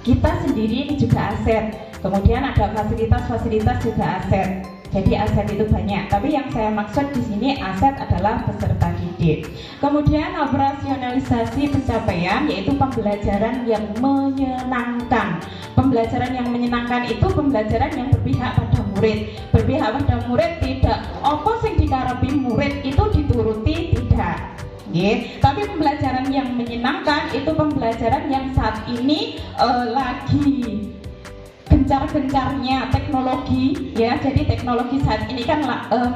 Kita sendiri ini juga aset. Kemudian ada fasilitas-fasilitas juga aset. Jadi aset itu banyak. Tapi yang saya maksud di sini aset adalah peserta didik. Kemudian operasionalisasi pencapaian, yaitu pembelajaran yang menyenangkan. Pembelajaran yang menyenangkan itu pembelajaran yang berpihak pada murid. Berpihak pada murid tidak apa sing dikarepi murid itu dituruti, tidak. Tapi pembelajaran yang menyenangkan itu pembelajaran yang saat ini lagi gencar-gencarnya teknologi, ya. Jadi teknologi saat ini kan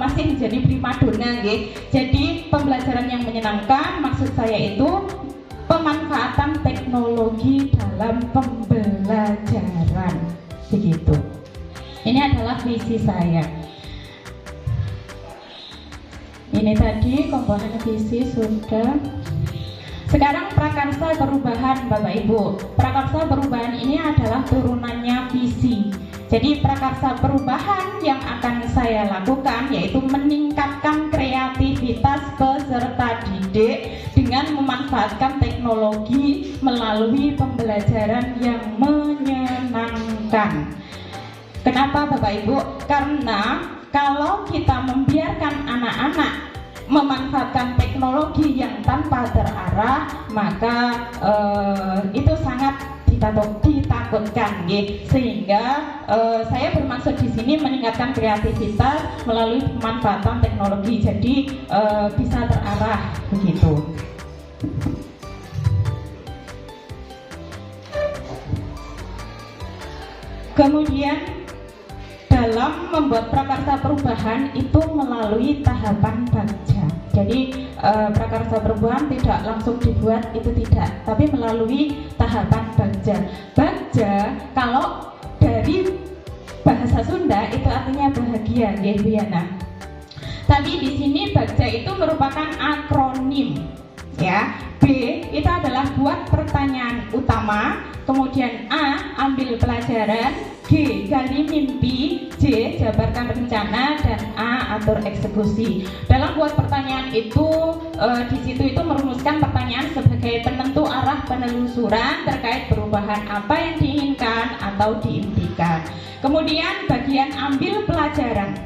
masih menjadi primadona, Jadi pembelajaran yang menyenangkan maksud saya itu pemanfaatan teknologi dalam pembelajaran, begitu. Ini adalah visi saya. Ini tadi komponen visi sudah. Sekarang prakarsa perubahan, Bapak Ibu. Prakarsa perubahan ini adalah turunannya visi. Jadi prakarsa perubahan yang akan saya lakukan yaitu meningkatkan kreativitas peserta didik dengan memanfaatkan teknologi melalui pembelajaran yang menyenangkan. Kenapa Bapak Ibu? Karena kalau kita membiarkan anak-anak memanfaatkan teknologi yang tanpa terarah, maka itu sangat ditakutkan, sehingga saya bermaksud di sini meningkatkan kreativitas melalui pemanfaatan teknologi, jadi bisa terarah, begitu. Kemudian dalam membuat prakarsa perubahan itu melalui tahapan bagja. Jadi prakarsa perubahan tidak langsung dibuat, itu tidak, tapi melalui tahapan bagja. Bagja kalau dari bahasa Sunda itu artinya bahagia, Bu Yana. Tapi di sini bagja itu merupakan akronim, ya. B itu adalah buat pertanyaan utama, kemudian A ambil pelajaran, G gali mimpi, J jabarkan rencana, dan A atur eksekusi. Dalam buat pertanyaan itu di situ itu merumuskan pertanyaan sebagai penentu arah penelusuran terkait perubahan apa yang diinginkan atau diimpikan. Kemudian bagian ambil pelajaran.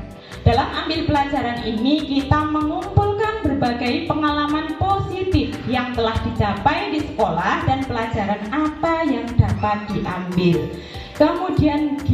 Dalam ambil pelajaran ini kita mengumpulkan berbagai pengalaman positif yang telah dicapai di sekolah dan pelajaran apa yang dapat diambil. Kemudian G,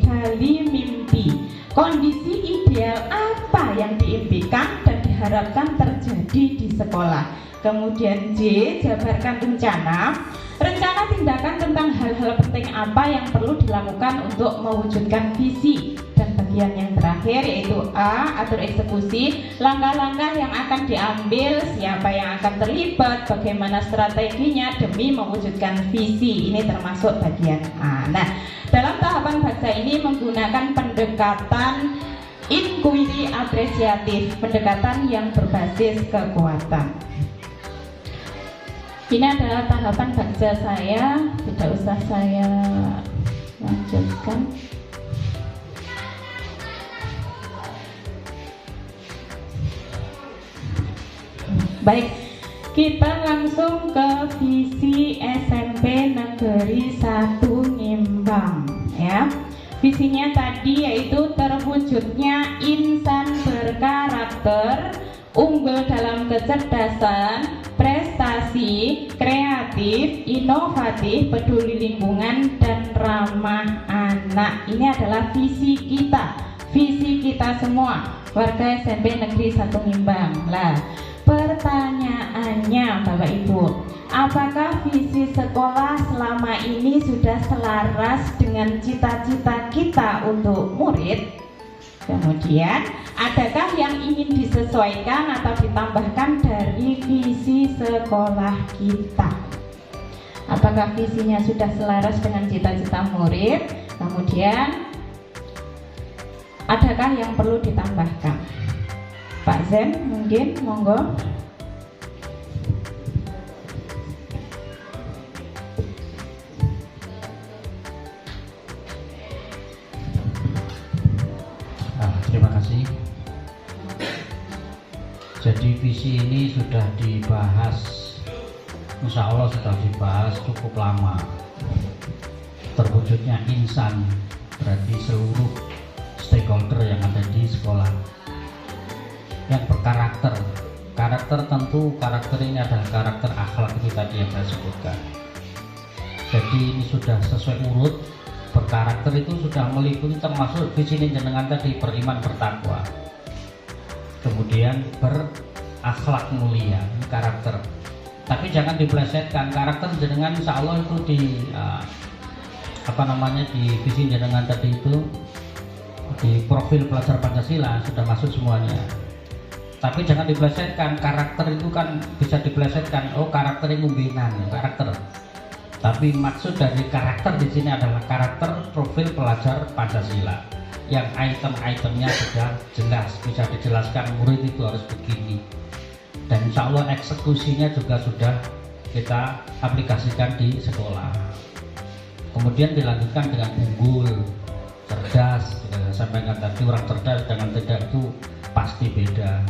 gali mimpi. Kondisi ideal apa yang diimpikan dan diharapkan terjadi di sekolah. Kemudian J, jabarkan rencana. Rencana tindakan tentang hal-hal penting apa yang perlu dilakukan untuk mewujudkan visi. Dan bagian yang terakhir yaitu A, atur eksekusi. Langkah-langkah yang akan diambil, siapa yang akan terlibat, bagaimana strateginya demi mewujudkan visi. Ini termasuk bagian A. Nah, dalam tahapan bagja ini menggunakan pendekatan inquiry apresiatif, pendekatan yang berbasis kekuatan. Ini adalah tahapan bagja saya, tidak usah saya lanjutkan. Baik, kita langsung ke visi SMP Negeri 1 Ngimbang, ya. Visinya tadi yaitu terwujudnya insan berkarakter, unggul dalam kecerdasan, prestasi, kreatif, inovatif, peduli lingkungan, dan ramah anak. Ini adalah visi kita semua, warga SMP Negeri 1 Ngimbang. Lah, pertanyaannya Bapak Ibu, apakah visi sekolah selama ini sudah selaras dengan cita-cita kita untuk murid? Kemudian, adakah yang ingin disesuaikan atau ditambahkan dari visi sekolah kita? Apakah visinya sudah selaras dengan cita-cita murid? Kemudian, adakah yang perlu ditambahkan? Pak Zen, mungkin, monggo. Terima kasih. Jadi visi ini sudah dibahas insya Allah sudah dibahas cukup lama. Terwujudnya insan berarti seluruh stakeholder yang ada di sekolah yang berkarakter. Karakter tentu karakter ini adalah karakter akhlak itu tadi yang saya sebutkan. Jadi ini sudah sesuai urut. Berkarakter itu sudah meliputi termasuk di sini jenengan tadi beriman bertakwa. Kemudian berakhlak mulia, ini karakter. Tapi jangan dipelesetkan karakter jenengan insya Allah itu di di visi jenengan tadi itu di profil pelajar Pancasila sudah masuk semuanya. Tapi jangan dipelesetkan, karakter itu kan bisa dipelesetkan. Oh, karakter itu pimpinan, karakter. Tapi maksud dari karakter di sini adalah karakter profil pelajar Pancasila yang item-itemnya sudah jelas, bisa dijelaskan murid itu harus begini. Dan insya Allah eksekusinya juga sudah kita aplikasikan di sekolah. Kemudian dilanjutkan dengan unggul, cerdas. Saya sampaikan tadi orang cerdas dengan tidak itu pasti beda.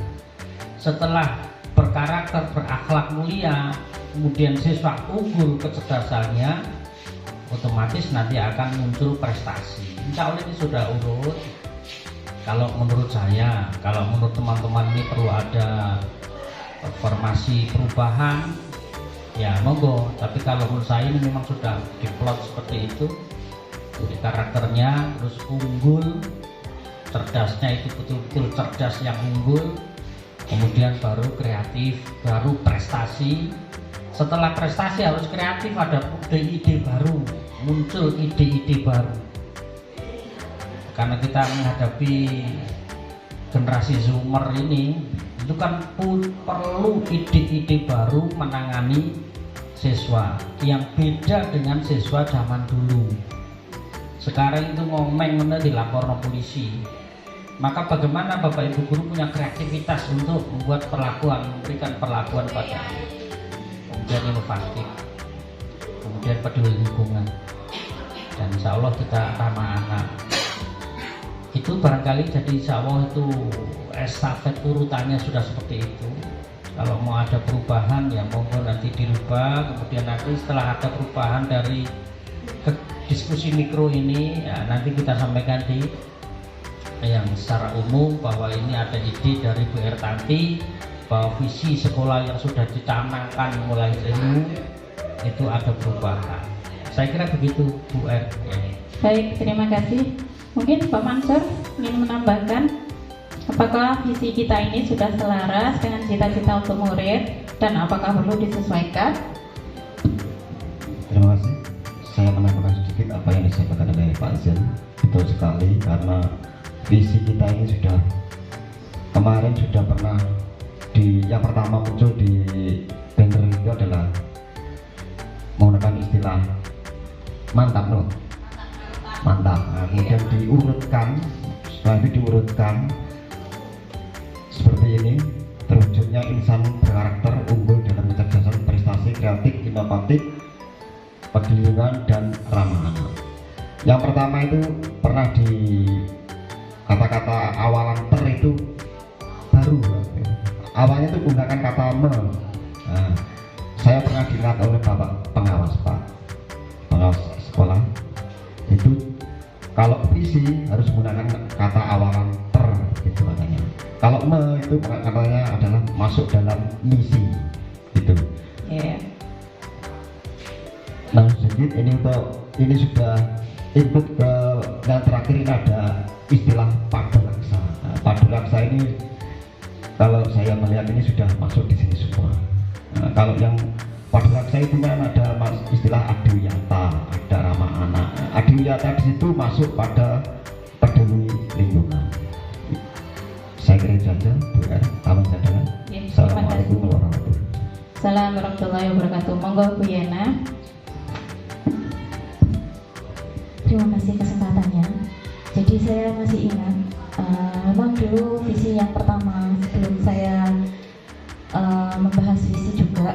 Setelah berkarakter, berakhlak mulia, kemudian siswa unggul kecerdasannya, otomatis nanti akan muncul prestasi. Insya Allah ini sudah urut. Kalau menurut saya, kalau menurut teman-teman ini perlu ada formasi perubahan, ya monggo. Tapi kalau menurut saya ini memang sudah diplot seperti itu. Jadi karakternya terus unggul, cerdasnya itu betul-betul cerdas yang unggul. Kemudian baru kreatif, baru prestasi. Setelah prestasi harus kreatif, ada ide-ide baru, muncul ide-ide baru. Karena kita menghadapi generasi Zoomer ini, itu kan perlu ide-ide baru menangani siswa yang beda dengan siswa zaman dulu. Sekarang itu ngomeng dilapor no polisi. Maka bagaimana Bapak Ibu Guru punya kreativitas untuk membuat perlakuan, memberikan perlakuan pada kemudian inovatif, kemudian peduli lingkungan, dan insya Allah kita ramah anak. Itu barangkali jadi insya Allah itu estafet urutannya sudah seperti itu. Kalau mau ada perubahan ya monggo nanti dirubah. Kemudian nanti setelah ada perubahan dari diskusi mikro ini ya, nanti kita sampaikan di yang secara umum bahwa ini ada ide dari Bu Ertanti bahwa visi sekolah yang sudah dicanangkan mulai dulu itu ada perubahan. Saya kira begitu Bu Er. Baik, terima kasih. Mungkin Pak Mansur ingin menambahkan, apakah visi kita ini sudah selaras dengan cita-cita untuk murid dan apakah perlu disesuaikan? Terima kasih. Saya menambahkan sedikit apa yang disampaikan oleh Pak Zen. Betul sekali, karena visi kita ini sudah kemarin sudah pernah yang pertama muncul di banner itu adalah menggunakan istilah mantap loh. Mantap. Nah, kemudian diurutkan, setelah itu diurutkan seperti ini, terwujudnya insan berkarakter unggul dalam kecerdasan, prestasi, kreatif, inovatif, peduli lingkungan dan ramah anak. Yang pertama itu pernah di kata-kata awalan ter itu baru, awalnya itu menggunakan kata me. Nah, saya pernah diingat oleh Bapak pengawas sekolah itu kalau visi harus menggunakan kata awalan ter gitu katanya. Kalau me itu katanya adalah masuk dalam misi gitu. Yeah. Nah sedikit ini sudah input ke yang terakhir ini ada istilah padulaksa. Nah, padulaksa ini kalau saya melihat ini sudah masuk di sini semua. Nah, kalau yang padulaksa itu kan ada istilah adiyata, ada ramah anak. Adiyata di situ masuk pada peduli lingkungan. Saya kira itu saja, Bu R. Aman saja. Assalamualaikum warahmatullahi wabarakatuh. Assalamualaikum warahmatullahi wabarakatuh. Monggo Bu Yana. Terima kasih kesempatannya. Jadi saya masih ingat, memang dulu visi yang pertama sebelum saya membahas visi juga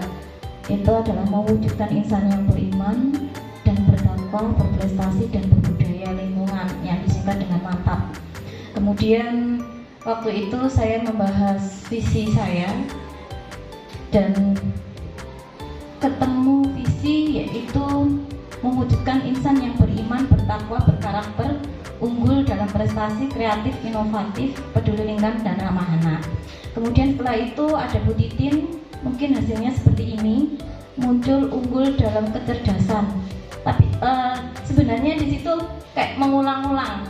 itu adalah mewujudkan insan yang beriman dan bertakwa, berprestasi dan berbudaya lingkungan yang disingkat dengan mantap. Kemudian waktu itu saya membahas visi saya dan ketemu visi, yaitu mewujudkan insan yang beriman, bertakwa, berkarakter, unggul dalam prestasi, kreatif, inovatif, peduli lingkungan, dan ramah anak. Kemudian setelah itu ada Bu Titin, mungkin hasilnya seperti ini, muncul unggul dalam kecerdasan. Tapi sebenarnya di situ kayak mengulang-ulang.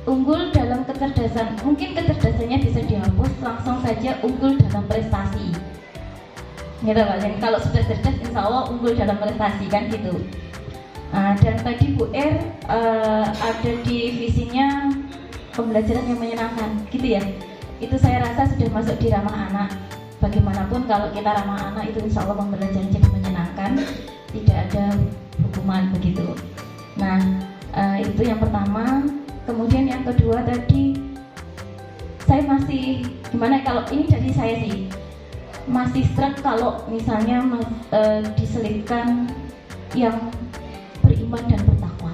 Unggul dalam kecerdasan, mungkin kecerdasannya bisa dihapus, langsung saja unggul dalam prestasi. Gitu Pak Zen. Kalau sudah cerdas, insya Allah unggul dalam prestasi kan gitu. Dan tadi Bu ada di visinya pembelajaran yang menyenangkan, gitu ya. Itu saya rasa sudah masuk di ramah anak. Bagaimanapun kalau kita ramah anak itu insya Allah pembelajaran jadi menyenangkan, tidak ada hukuman begitu. Nah itu yang pertama. Kemudian yang kedua tadi saya masih gimana, kalau ini dari saya sih masih struck kalau misalnya diselipkan yang beriman dan bertakwa.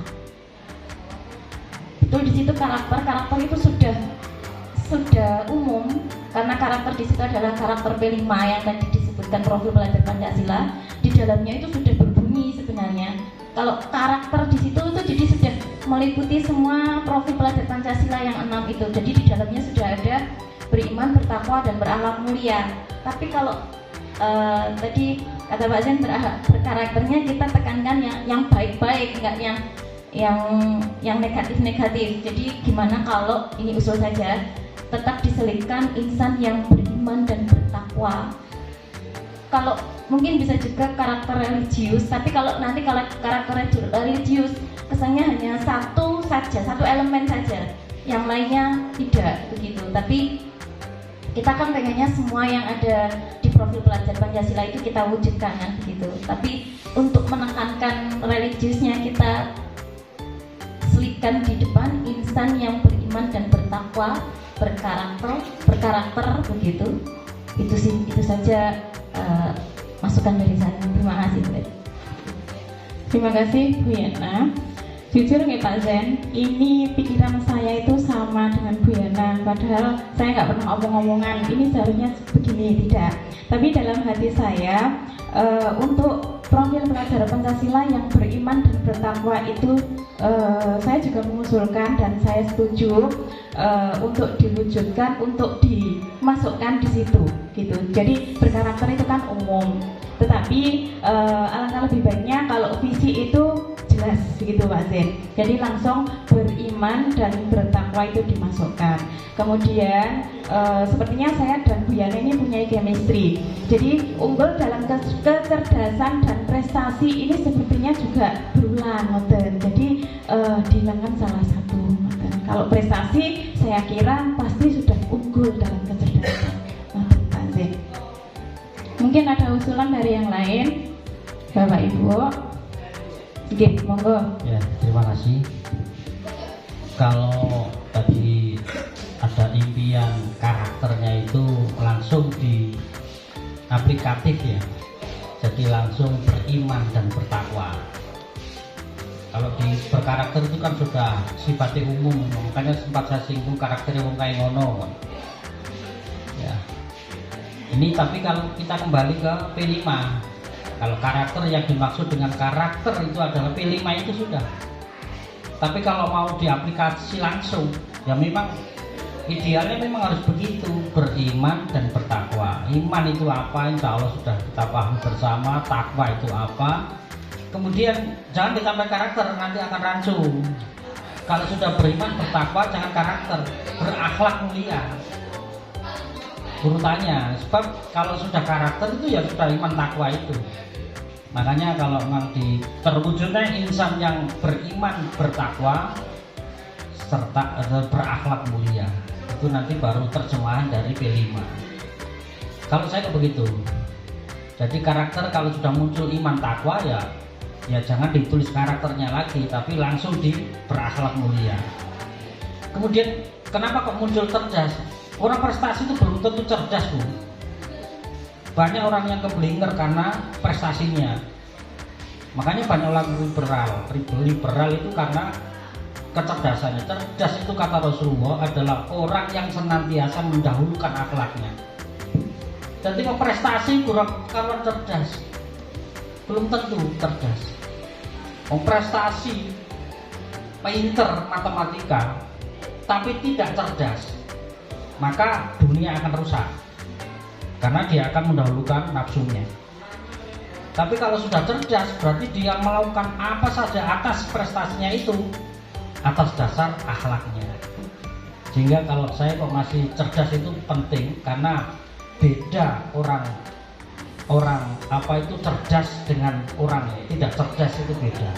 Betul, di situ karakter itu sudah umum, karena karakter di situ adalah karakter P5 yang tadi disebutkan profil pelajar Pancasila. Di dalamnya itu sudah berbunyi sebenarnya. Kalau karakter di situ itu jadi sudah meliputi semua profil pelajar Pancasila yang 6 itu. Jadi di dalamnya sudah ada beriman, bertakwa, dan berakhlak mulia. Tapi kalau tadi kata Pak Zen berkarakternya kita tekankan yang baik-baik, enggak yang negatif-negatif. Jadi gimana kalau ini usul saja, tetap diselipkan insan yang beriman dan bertakwa. Kalau mungkin bisa juga karakter religius, tapi kalau karakter religius kesannya hanya satu elemen saja, yang lainnya tidak begitu. Tapi kita kan pengennya semua yang ada di profil pelajar Pancasila itu kita wujudkan kan begitu. Tapi untuk menekankan religiusnya kita selipkan di depan insan yang beriman dan bertakwa, berkarakter begitu. Itu saja masukan dari saya. Terima kasih Bu. Terima kasih Bu Yana. Jujur nih Pak Zen, ini pikiran saya itu sama dengan Bu Yana. Padahal saya nggak pernah omong-omongan ini seharusnya begini, tidak. Tapi dalam hati saya untuk profil pelajar Pancasila yang beriman dan bertakwa itu saya juga mengusulkan dan saya setuju untuk diwujudkan, untuk dimasukkan di situ gitu. Jadi berkarakter itu kan umum, tetapi alangkah lebih baiknya kalau visi itu jelas begitu Pak Zen. Jadi langsung beriman dan bertakwa itu dimasukkan. Kemudian sepertinya saya dan Bu Yana ini punya chemistry. Jadi unggul dalam kecerdasan dan prestasi ini sepertinya juga berulang ngoten. Jadi dihilangkan salah satu ngoten. Kalau prestasi saya kira pasti sudah unggul dalam kecerdasan. Ngoten Pak Zen. Mungkin ada usulan dari yang lain, Bapak Ibu. Oke, monggo. Ya, terima kasih. Kalau tadi ada impian karakternya itu langsung di aplikatif ya, jadi langsung beriman dan bertakwa. Kalau di berkarakter itu kan sudah sifatnya umum, makanya sempat saya singgung karakternya wong kaya ngono. Ya. Ini tapi kalau kita kembali ke P5, kalau karakter yang dimaksud dengan karakter itu adalah P5 itu sudah. Tapi kalau mau diaplikasi langsung, ya memang idealnya memang harus begitu, beriman dan bertakwa. Iman itu apa? Insya Allah sudah kita paham bersama. Takwa itu apa? Kemudian jangan ditambah karakter, nanti akan rancu. Kalau sudah beriman, bertakwa, jangan karakter, berakhlak mulia. Urutannya, sebab kalau sudah karakter itu ya sudah iman takwa itu. Makanya kalau memang terwujudnya insan yang beriman, bertakwa, serta berakhlak mulia, itu nanti baru terjemahan dari P5. Kalau saya begitu. Jadi karakter kalau sudah muncul iman takwa ya jangan ditulis karakternya lagi, tapi langsung di berakhlak mulia. Kemudian kenapa kok muncul cerdas? Orang prestasi itu belum tentu cerdas, Bu. Banyak orang yang keblinger karena prestasinya. Makanya banyak orang liberal itu karena kecerdasannya. Cerdas itu kata Rasulullah adalah orang yang senantiasa mendahulukan akhlaknya. Jadi mau prestasi kurang kalau cerdas. belum tentu cerdas. Prestasi pinter matematika tapi tidak cerdas, maka dunia akan rusak karena dia akan mendahulukan nafsunya. Tapi kalau sudah cerdas, berarti dia melakukan apa saja atas prestasinya itu atas dasar akhlaknya. Sehingga kalau saya kok masih cerdas itu penting, karena beda orang apa itu cerdas dengan orang tidak cerdas itu beda.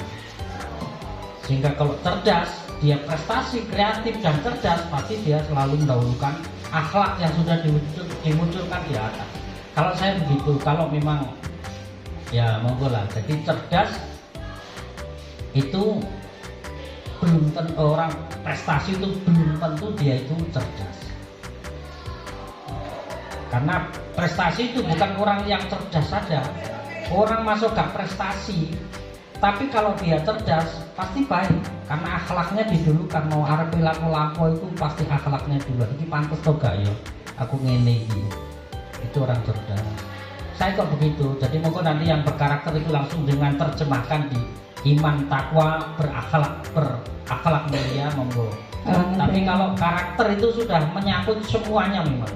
Sehingga kalau cerdas, dia prestasi kreatif dan cerdas, pasti dia selalu mendahulukan akhlak yang sudah dimunculkan di atas. Kalau saya begitu, kalau memang ya monggo lah. Jadi cerdas itu belum tentu, orang prestasi itu belum tentu dia itu cerdas. Karena prestasi itu bukan orang yang cerdas saja. Orang masuk gak prestasi, tapi kalau dia cerdas pasti baik, karena akhlaknya didulukan. Mau arep laku-laku itu pasti akhlaknya dulu. Iki pantes to gak ya? Aku ngene iki. Itu orang cerdas. Saya kok begitu. Jadi monggo nanti yang berkarakter itu langsung dengan terjemahkan di iman, takwa, berakhlak mulia, monggo. Tapi kalau karakter itu sudah menyangkut semuanya memang.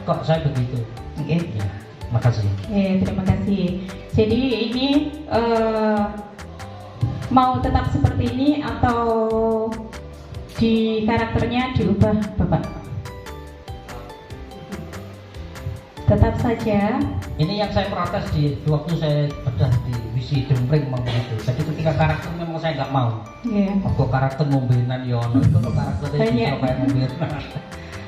Kok saya begitu? Oke. Ya, makasih. Terima kasih. Jadi ini mau tetap seperti ini atau di karakternya diubah, Bapak? Tetap saja. Ini yang saya protes di waktu saya bedah di visi Dempring memang begitu. Jadi ketika karakter memang saya nggak mau. Aku karakter ngombenan yono itu karakternya kayak ngombenan.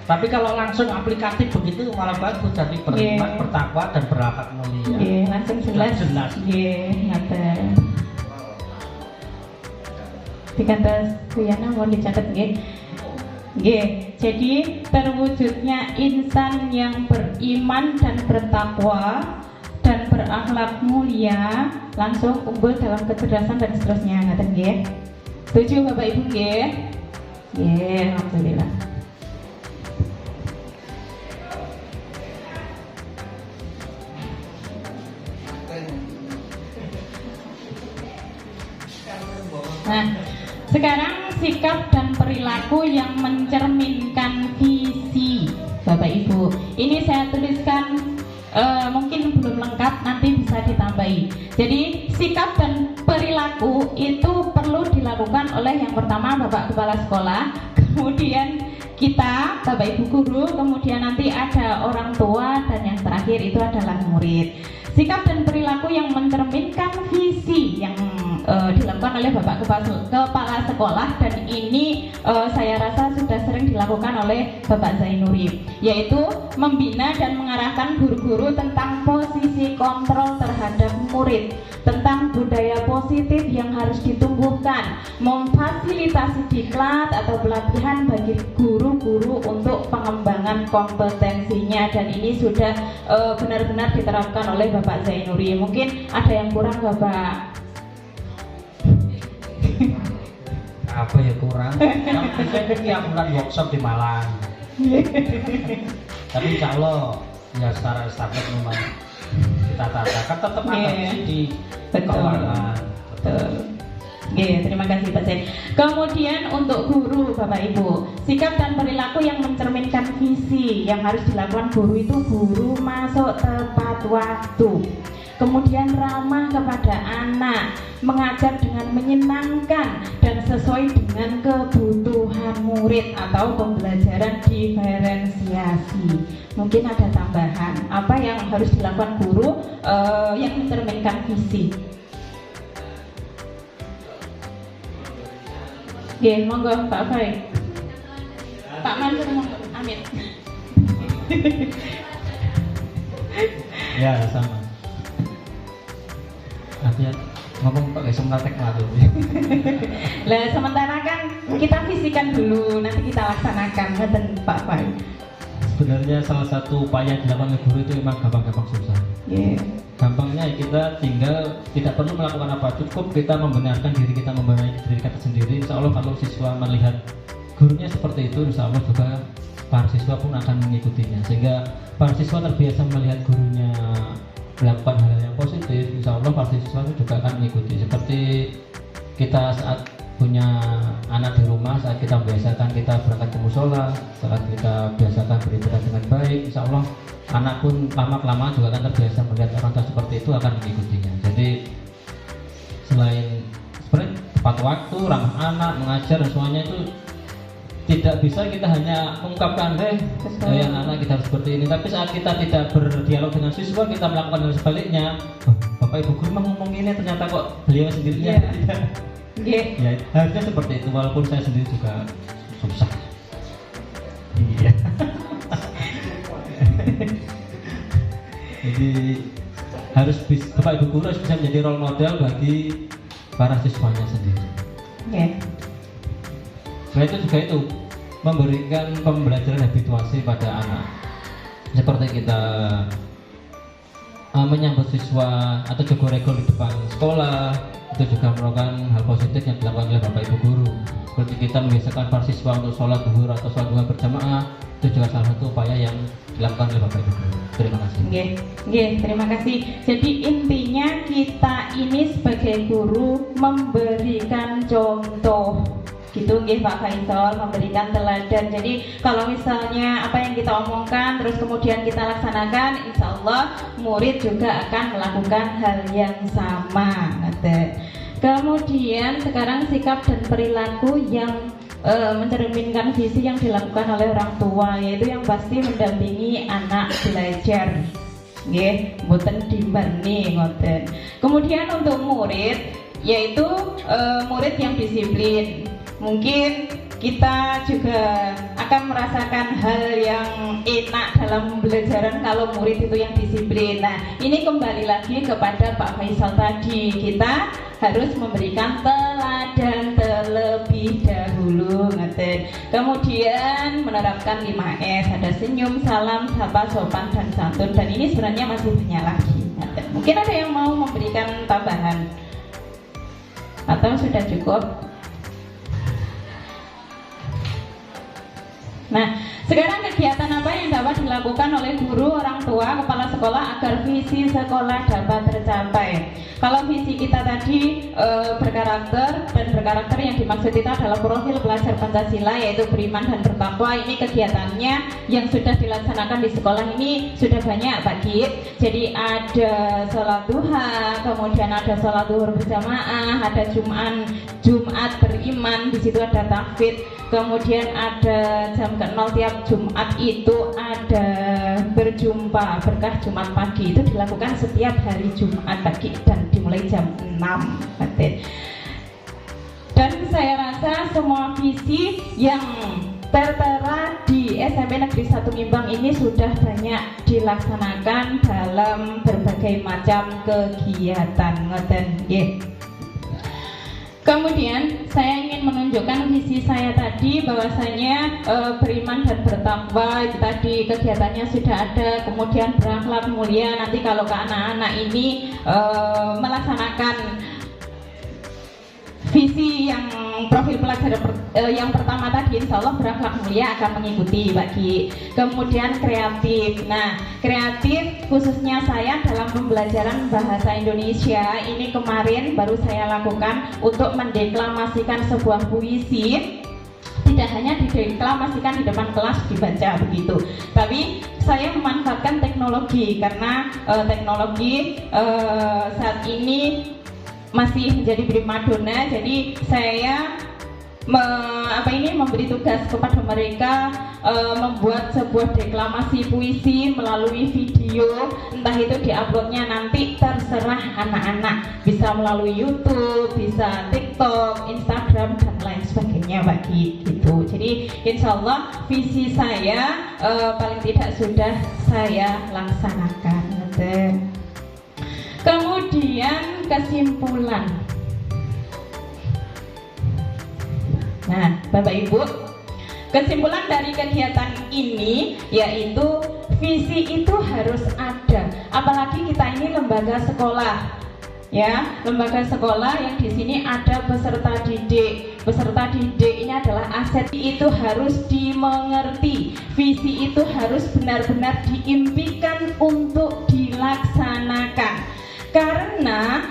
Tapi kalau langsung aplikatif begitu malah bagus. Jadi beriman, bertakwa dan berakhlak mulia. Langsung jelas. Ngaten. Dikata Suyana mau dicatat nggih. Jadi terwujudnya insan yang beriman dan bertakwa dan berakhlak mulia langsung unggul dalam kecerdasan dan seterusnya. Ngaten nggih. Setuju Bapak Ibu nggih? Nggih, alhamdulillah. Nah, sekarang sikap dan perilaku yang mencerminkan visi, Bapak Ibu. Ini saya tuliskan mungkin belum lengkap, nanti bisa ditambahi. Jadi sikap dan perilaku itu perlu dilakukan oleh yang pertama Bapak Kepala Sekolah, kemudian kita Bapak Ibu Guru, kemudian nanti ada orang tua, dan yang terakhir itu adalah murid. Sikap dan perilaku yang mencerminkan visi yang dilakukan oleh Bapak Kepala Sekolah, dan ini saya rasa sudah sering dilakukan oleh Bapak Zainuri, yaitu membina dan mengarahkan guru-guru tentang posisi kontrol terhadap murid, tentang budaya positif yang harus ditumbuhkan, memfasilitasi diklat atau pelatihan bagi guru-guru untuk pengembangan kompetensinya, dan ini sudah benar-benar diterapkan oleh Bapak Zainuri. Mungkin ada yang kurang, Bapak? Apa ya kurang? Saya tiap bulan workshop di Malang. Tapi insya Allah ya secara estafet memang kita tata kan tetap ada di keuangan. Betul. Terima kasih Pak Zain. Kemudian untuk guru Bapak Ibu, sikap dan perilaku yang mencerminkan visi yang harus dilakukan guru itu guru masuk tepat waktu, kemudian ramah kepada anak, mengajar dengan menyenangkan dan sesuai dengan kebutuhan murid atau pembelajaran diferensiasi. Mungkin ada tambahan apa yang harus dilakukan guru yang mencerminkan visi? Monggo Pak Farid. Pak Mansur, monggo. Amin. Ya sama. Artinya ngomong pakai semratek lalu. Lah sementara kan kita visikan dulu, nanti kita laksanakan, ngeten Pak Farid. Sebenarnya salah satu upaya dilakukan oleh guru itu memang gampang-gampang susah. Gampangnya kita tinggal tidak perlu melakukan apa, cukup kita membenarkan diri kita, membenahi diri kita sendiri. Insya Allah kalau siswa melihat gurunya seperti itu, insya Allah juga para siswa pun akan mengikutinya. Sehingga para siswa terbiasa melihat gurunya melakukan hal yang positif, insya Allah para siswa itu juga akan mengikuti. Seperti kita saat punya anak di rumah, saat kita membiasakan kita berangkat ke musola, saat kita biasakan beribadah dengan baik, insya Allah anak pun lama-kelamaan juga akan terbiasa melihat orang tua seperti itu, akan mengikutinya. Jadi selain sebenarnya tepat waktu, ramah anak, mengajar dan semuanya itu tidak bisa kita hanya mengungkapkan yang anak kita harus seperti ini, tapi saat kita tidak berdialog dengan siswa, kita melakukan hal sebaliknya. Bapak Ibu guru ngomong ini, ternyata kok beliau sendirinya tidak. Ya, harusnya seperti itu, walaupun saya sendiri juga susah. Iya. Jadi harus Bapak Ibu guru harus bisa menjadi role model bagi para siswanya sendiri. Selain itu juga itu memberikan pembelajaran habituasi pada anak. Seperti kita menyambut siswa atau jago regol di depan sekolah, itu juga merupakan hal positif yang dilakukan oleh Bapak Ibu guru. Seperti kita membiasakan para siswa untuk sholat zuhur atau sholat duha berjamaah, itu juga salah satu upaya yang dilakukan oleh Bapak Ibu guru. Terima kasih. Terima kasih. Jadi intinya kita ini sebagai guru memberikan contoh. Gitu nggih Pak Faisal, memberikan teladan. Jadi kalau misalnya apa yang kita omongkan terus kemudian kita laksanakan, insya Allah murid juga akan melakukan hal yang sama. Kemudian sekarang sikap dan perilaku yang mencerminkan visi yang dilakukan oleh orang tua, yaitu yang pasti mendampingi anak belajar. Nggih, mboten dimbani ngoten. Kemudian untuk murid, yaitu murid yang disiplin. Mungkin kita juga akan merasakan hal yang enak dalam pembelajaran kalau murid itu yang disiplin. Nah, ini kembali lagi kepada Pak Faisal tadi, kita harus memberikan teladan terlebih dahulu. Kemudian menerapkan 5S, ada senyum, salam, sapa, sopan, dan santun. Dan ini sebenarnya masih banyak lagi. Mungkin ada yang mau memberikan tambahan atau sudah cukup? Nah, sekarang kegiatan apa yang dapat dilakukan oleh guru, orang tua, kepala sekolah agar visi sekolah dapat tercapai? Kalau visi kita tadi berkarakter, dan berkarakter yang dimaksud itu adalah profil pelajar Pancasila, yaitu beriman dan bertakwa. Ini kegiatannya yang sudah dilaksanakan di sekolah ini sudah banyak Pak Git. Jadi ada sholat duha, kemudian ada sholat zuhur berjamaah, ada Jumat beriman, di situ ada tahfidz, kemudian ada jam ke-0 tiap Jumat itu ada berjumpa berkah Jumat pagi, itu dilakukan setiap hari Jumat pagi dan dimulai jam 6. Dan saya rasa semua visi yang tertera di SMP Negeri 1 Mimbang ini sudah banyak dilaksanakan dalam berbagai macam kegiatan. Kemudian saya ingin menunjukkan visi saya tadi, bahwasanya beriman dan bertakwa itu tadi kegiatannya sudah ada. Kemudian berakhlak mulia, nanti kalau ke anak-anak ini melaksanakan visi yang profil pelajar yang pertama tadi, insya Allah berakhlak mulia akan mengikuti bagi. Kemudian kreatif. Nah, kreatif khususnya saya dalam pembelajaran bahasa Indonesia ini kemarin baru saya lakukan untuk mendeklamasikan sebuah puisi. Tidak hanya dideklamasikan di depan kelas dibaca begitu, tapi saya memanfaatkan teknologi karena teknologi saat ini masih menjadi primadona. Jadi saya memberi tugas kepada mereka membuat sebuah deklamasi puisi melalui video, entah itu diuploadnya nanti terserah anak-anak, bisa melalui YouTube, bisa TikTok, Instagram dan lain sebagainya bagi gitu. Jadi insya Allah visi saya paling tidak sudah saya laksanakan. Kemudian kesimpulan. Nah, Bapak Ibu, kesimpulan dari kegiatan ini yaitu visi itu harus ada. Apalagi kita ini lembaga sekolah, ya, lembaga sekolah yang di sini ada peserta didik. Peserta didik ini adalah aset, itu harus dimengerti. Visi itu harus benar-benar diimpikan untuk dilaksanakan. Karena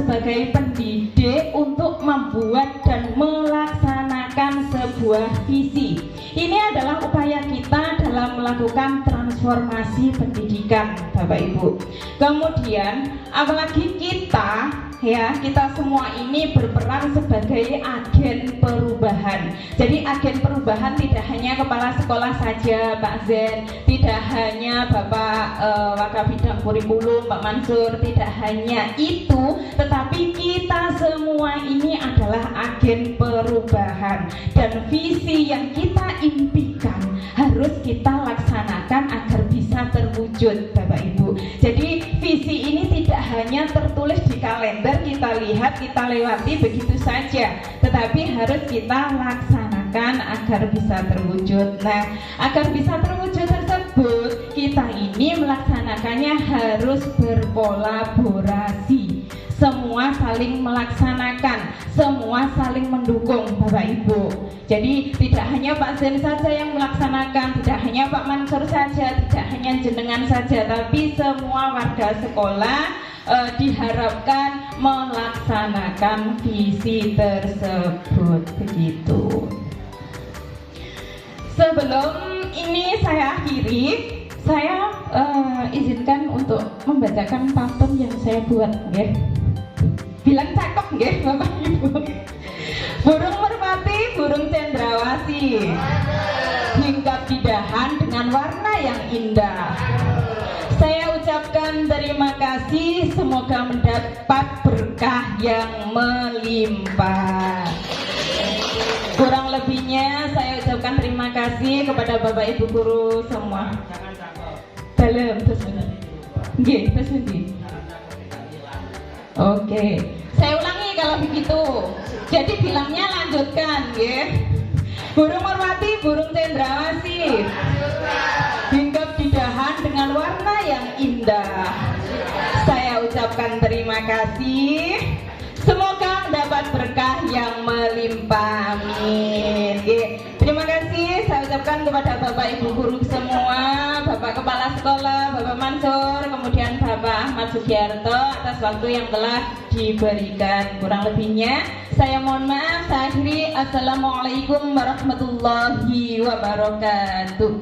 sebagai pendidik untuk membuat dan melaksanakan sebuah visi. Ini adalah upaya kita dalam melakukan transformasi pendidikan, Bapak Ibu. Kemudian apalagi kita semua ini berperan sebagai agen perubahan. Jadi agen perubahan tidak hanya kepala sekolah saja, Pak Zen, tidak hanya Bapak Wakabidang Kurikulum, Pak Mansur, tidak hanya itu, tetapi kita semua ini adalah agen perubahan, dan visi yang kita impikan harus kita laksanakan agar bisa terwujud, Bapak Ibu. Jadi visi ini tidak hanya tertulis di kalender, kita lihat, kita lewati begitu saja, tetapi harus kita laksanakan agar bisa terwujud. Nah, agar bisa terwujud tersebut, kita ini melaksanakannya harus berkolaborasi. Semua saling melaksanakan, semua saling mendukung, Bapak Ibu. Jadi tidak hanya Pak Zen saja yang melaksanakan, tidak hanya Pak Mansur saja, tidak hanya jenengan saja, tapi semua warga sekolah diharapkan melaksanakan visi tersebut, begitu. Sebelum ini saya akhiri, saya izinkan untuk membacakan pantun yang saya buat, nggih. Bilang cakep nggih, Bapak Ibu. Burung merpati, burung cendrawasih, hinggap di dahan dengan warna yang indah. Saya ucapkan terima kasih, semoga mendapat berkah yang melimpah. Kurang lebihnya saya ucapkan terima kasih kepada Bapak Ibu guru semua. Dalam terus nggih, terus nggih. Oke, saya ulangi kalau begitu. Jadi bilangnya lanjutkan, nggih. Burung merpati, burung cendrawasih, hinggap di dahan dengan warna yang indah. Saya ucapkan terima kasih. Semoga mendapat berkah yang melimpah. Amin. Terima kasih saya ucapkan kepada Bapak Ibu guru semua, Bapak Kepala Sekolah, Bapak Mansur, kemudian Bapak Ahmad Sugiarto atas waktu yang telah diberikan. Kurang lebihnya saya mohon maaf. Saya akhiri. Assalamualaikum warahmatullahi wabarakatuh.